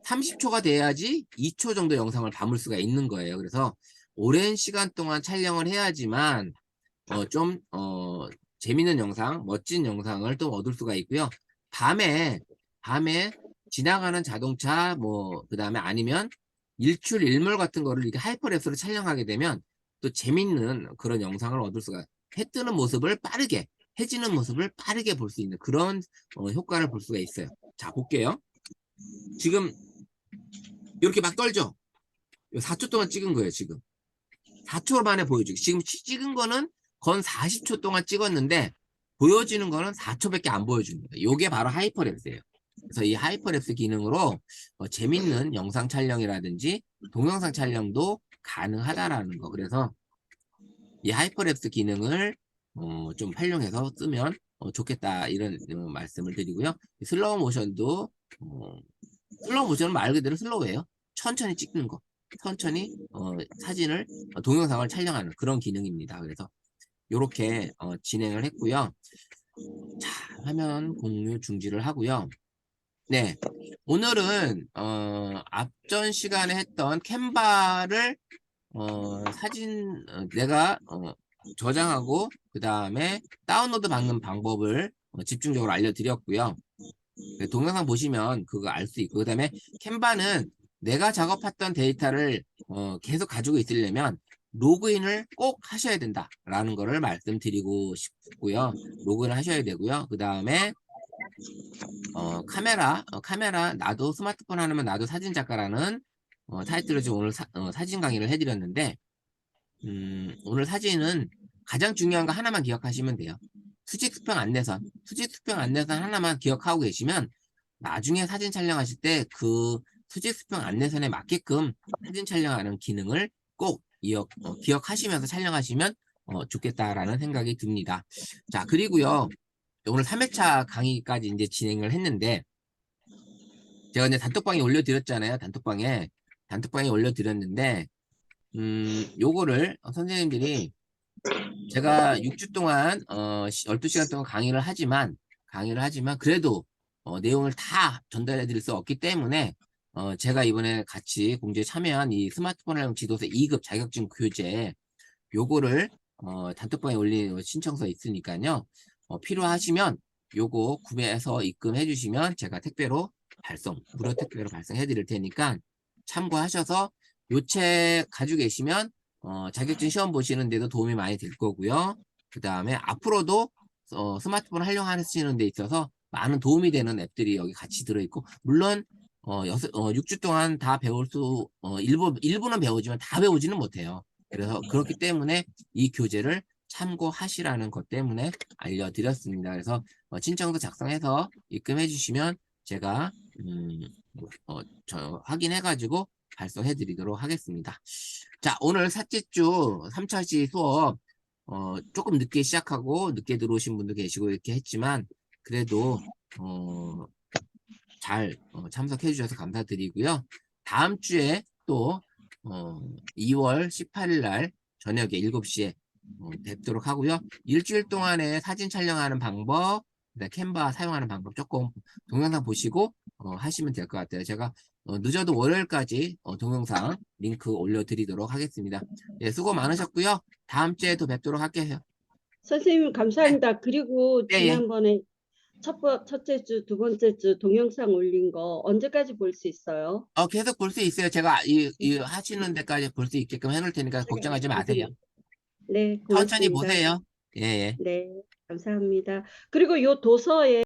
30초가 돼야지 2초 정도 영상을 담을 수가 있는 거예요. 그래서 오랜 시간 동안 촬영을 해야지만 좀 재밌는 영상, 멋진 영상을 또 얻을 수가 있고요. 밤에 지나가는 자동차 그다음에 아니면 일출 일몰 같은 거를 이렇게 하이퍼랩스로 촬영하게 되면 또 재밌는 그런 영상을 얻을 수가 해 뜨는 모습을 빠르게 해 지는 모습을 빠르게 볼 수 있는 그런 효과를 볼 수가 있어요. 자, 볼게요. 지금 이렇게 막 떨죠? 4초 동안 찍은 거예요, 지금. 4초 만에 보여주기. 지금 찍은 거는 건 40초 동안 찍었는데 보여지는 거는 4초밖에 안 보여줍니다. 이게 바로 하이퍼랩스예요. 그래서 이 하이퍼랩스 기능으로 재밌는 영상 촬영이라든지 동영상 촬영도 가능하다라는 거. 그래서 이 하이퍼랩스 기능을 좀 활용해서 쓰면 좋겠다 이런 말씀을 드리고요. 슬로우 모션도 슬로우 모션은 말 그대로 슬로우예요. 천천히 찍는 거. 천천히 사진을 동영상을 촬영하는 그런 기능입니다. 그래서 이렇게 진행을 했고요. 자, 화면 공유 중지를 하고요. 네, 오늘은 앞전 시간에 했던 캔바를 사진 내가 저장하고 그 다음에 다운로드 받는 방법을 집중적으로 알려드렸고요. 네, 동영상 보시면 그거 알 수 있고 그 다음에 캔바는 내가 작업했던 데이터를 계속 가지고 있으려면 로그인을 꼭 하셔야 된다라는 거를 말씀드리고 싶고요. 로그인을 하셔야 되고요. 그 다음에 카메라 나도 스마트폰 하나면 나도 사진작가라는 타이틀로 지금 오늘 사진 강의를 해드렸는데 오늘 사진은 가장 중요한 거 하나만 기억하시면 돼요. 수직수평 안내선 하나만 기억하고 계시면 나중에 사진 촬영하실 때 그 수직수평 안내선에 맞게끔 사진 촬영하는 기능을 꼭 기억하시면서 촬영하시면 좋겠다라는 생각이 듭니다. 자, 그리고요. 오늘 3회차 강의까지 이제 진행을 했는데, 제가 이제 단톡방에 올려드렸잖아요. 단톡방에 올려드렸는데, 요거를 선생님들이 제가 6주 동안 12시간 동안 강의를 하지만 그래도 내용을 다 전달해 드릴 수 없기 때문에 제가 이번에 같이 공지에 참여한 이 스마트폰 활용 지도서 2급 자격증 교재 요거를 단톡방에 올린 신청서 있으니까요. 필요하시면 요거 구매해서 입금해 주시면 제가 무료 택배로 발송해 드릴 테니까 참고하셔서 요 책 가지고 계시면 자격증 시험 보시는데도 도움이 많이 될 거고요. 그 다음에 앞으로도 스마트폰 활용하시는 데 있어서 많은 도움이 되는 앱들이 여기 같이 들어있고, 물론 6주 동안 다 일부는 배우지만 다 배우지는 못해요. 그래서 그렇기 때문에 이 교재를 참고하시라는 것 때문에 알려드렸습니다. 그래서 신청서 작성해서 입금해 주시면 제가 확인해가지고 발송해 드리도록 하겠습니다. 자, 오늘 셋째 주 3차시 수업 조금 늦게 시작하고 늦게 들어오신 분도 계시고 이렇게 했지만 그래도 잘 참석해 주셔서 감사드리고요. 다음 주에 또 2월 18일 날 저녁에 7시에 뵙도록 하고요. 일주일 동안에 사진 촬영하는 방법, 캔바 사용하는 방법 조금 동영상 보시고 하시면 될 것 같아요. 제가 늦어도 월요일까지 동영상 링크 올려드리도록 하겠습니다. 예, 수고 많으셨고요. 다음 주에 또 뵙도록 할게요. 선생님 감사합니다. 그리고 예, 예. 지난번에 첫째 주, 두 번째 주 동영상 올린 거 언제까지 볼 수 있어요? 계속 볼 수 있어요. 제가 이 하시는 데까지 볼 수 있게끔 해놓을 테니까 걱정하지 마세요. 네, 천천히 고맙습니다. 보세요. 예, 예. 네, 감사합니다. 그리고 요 도서에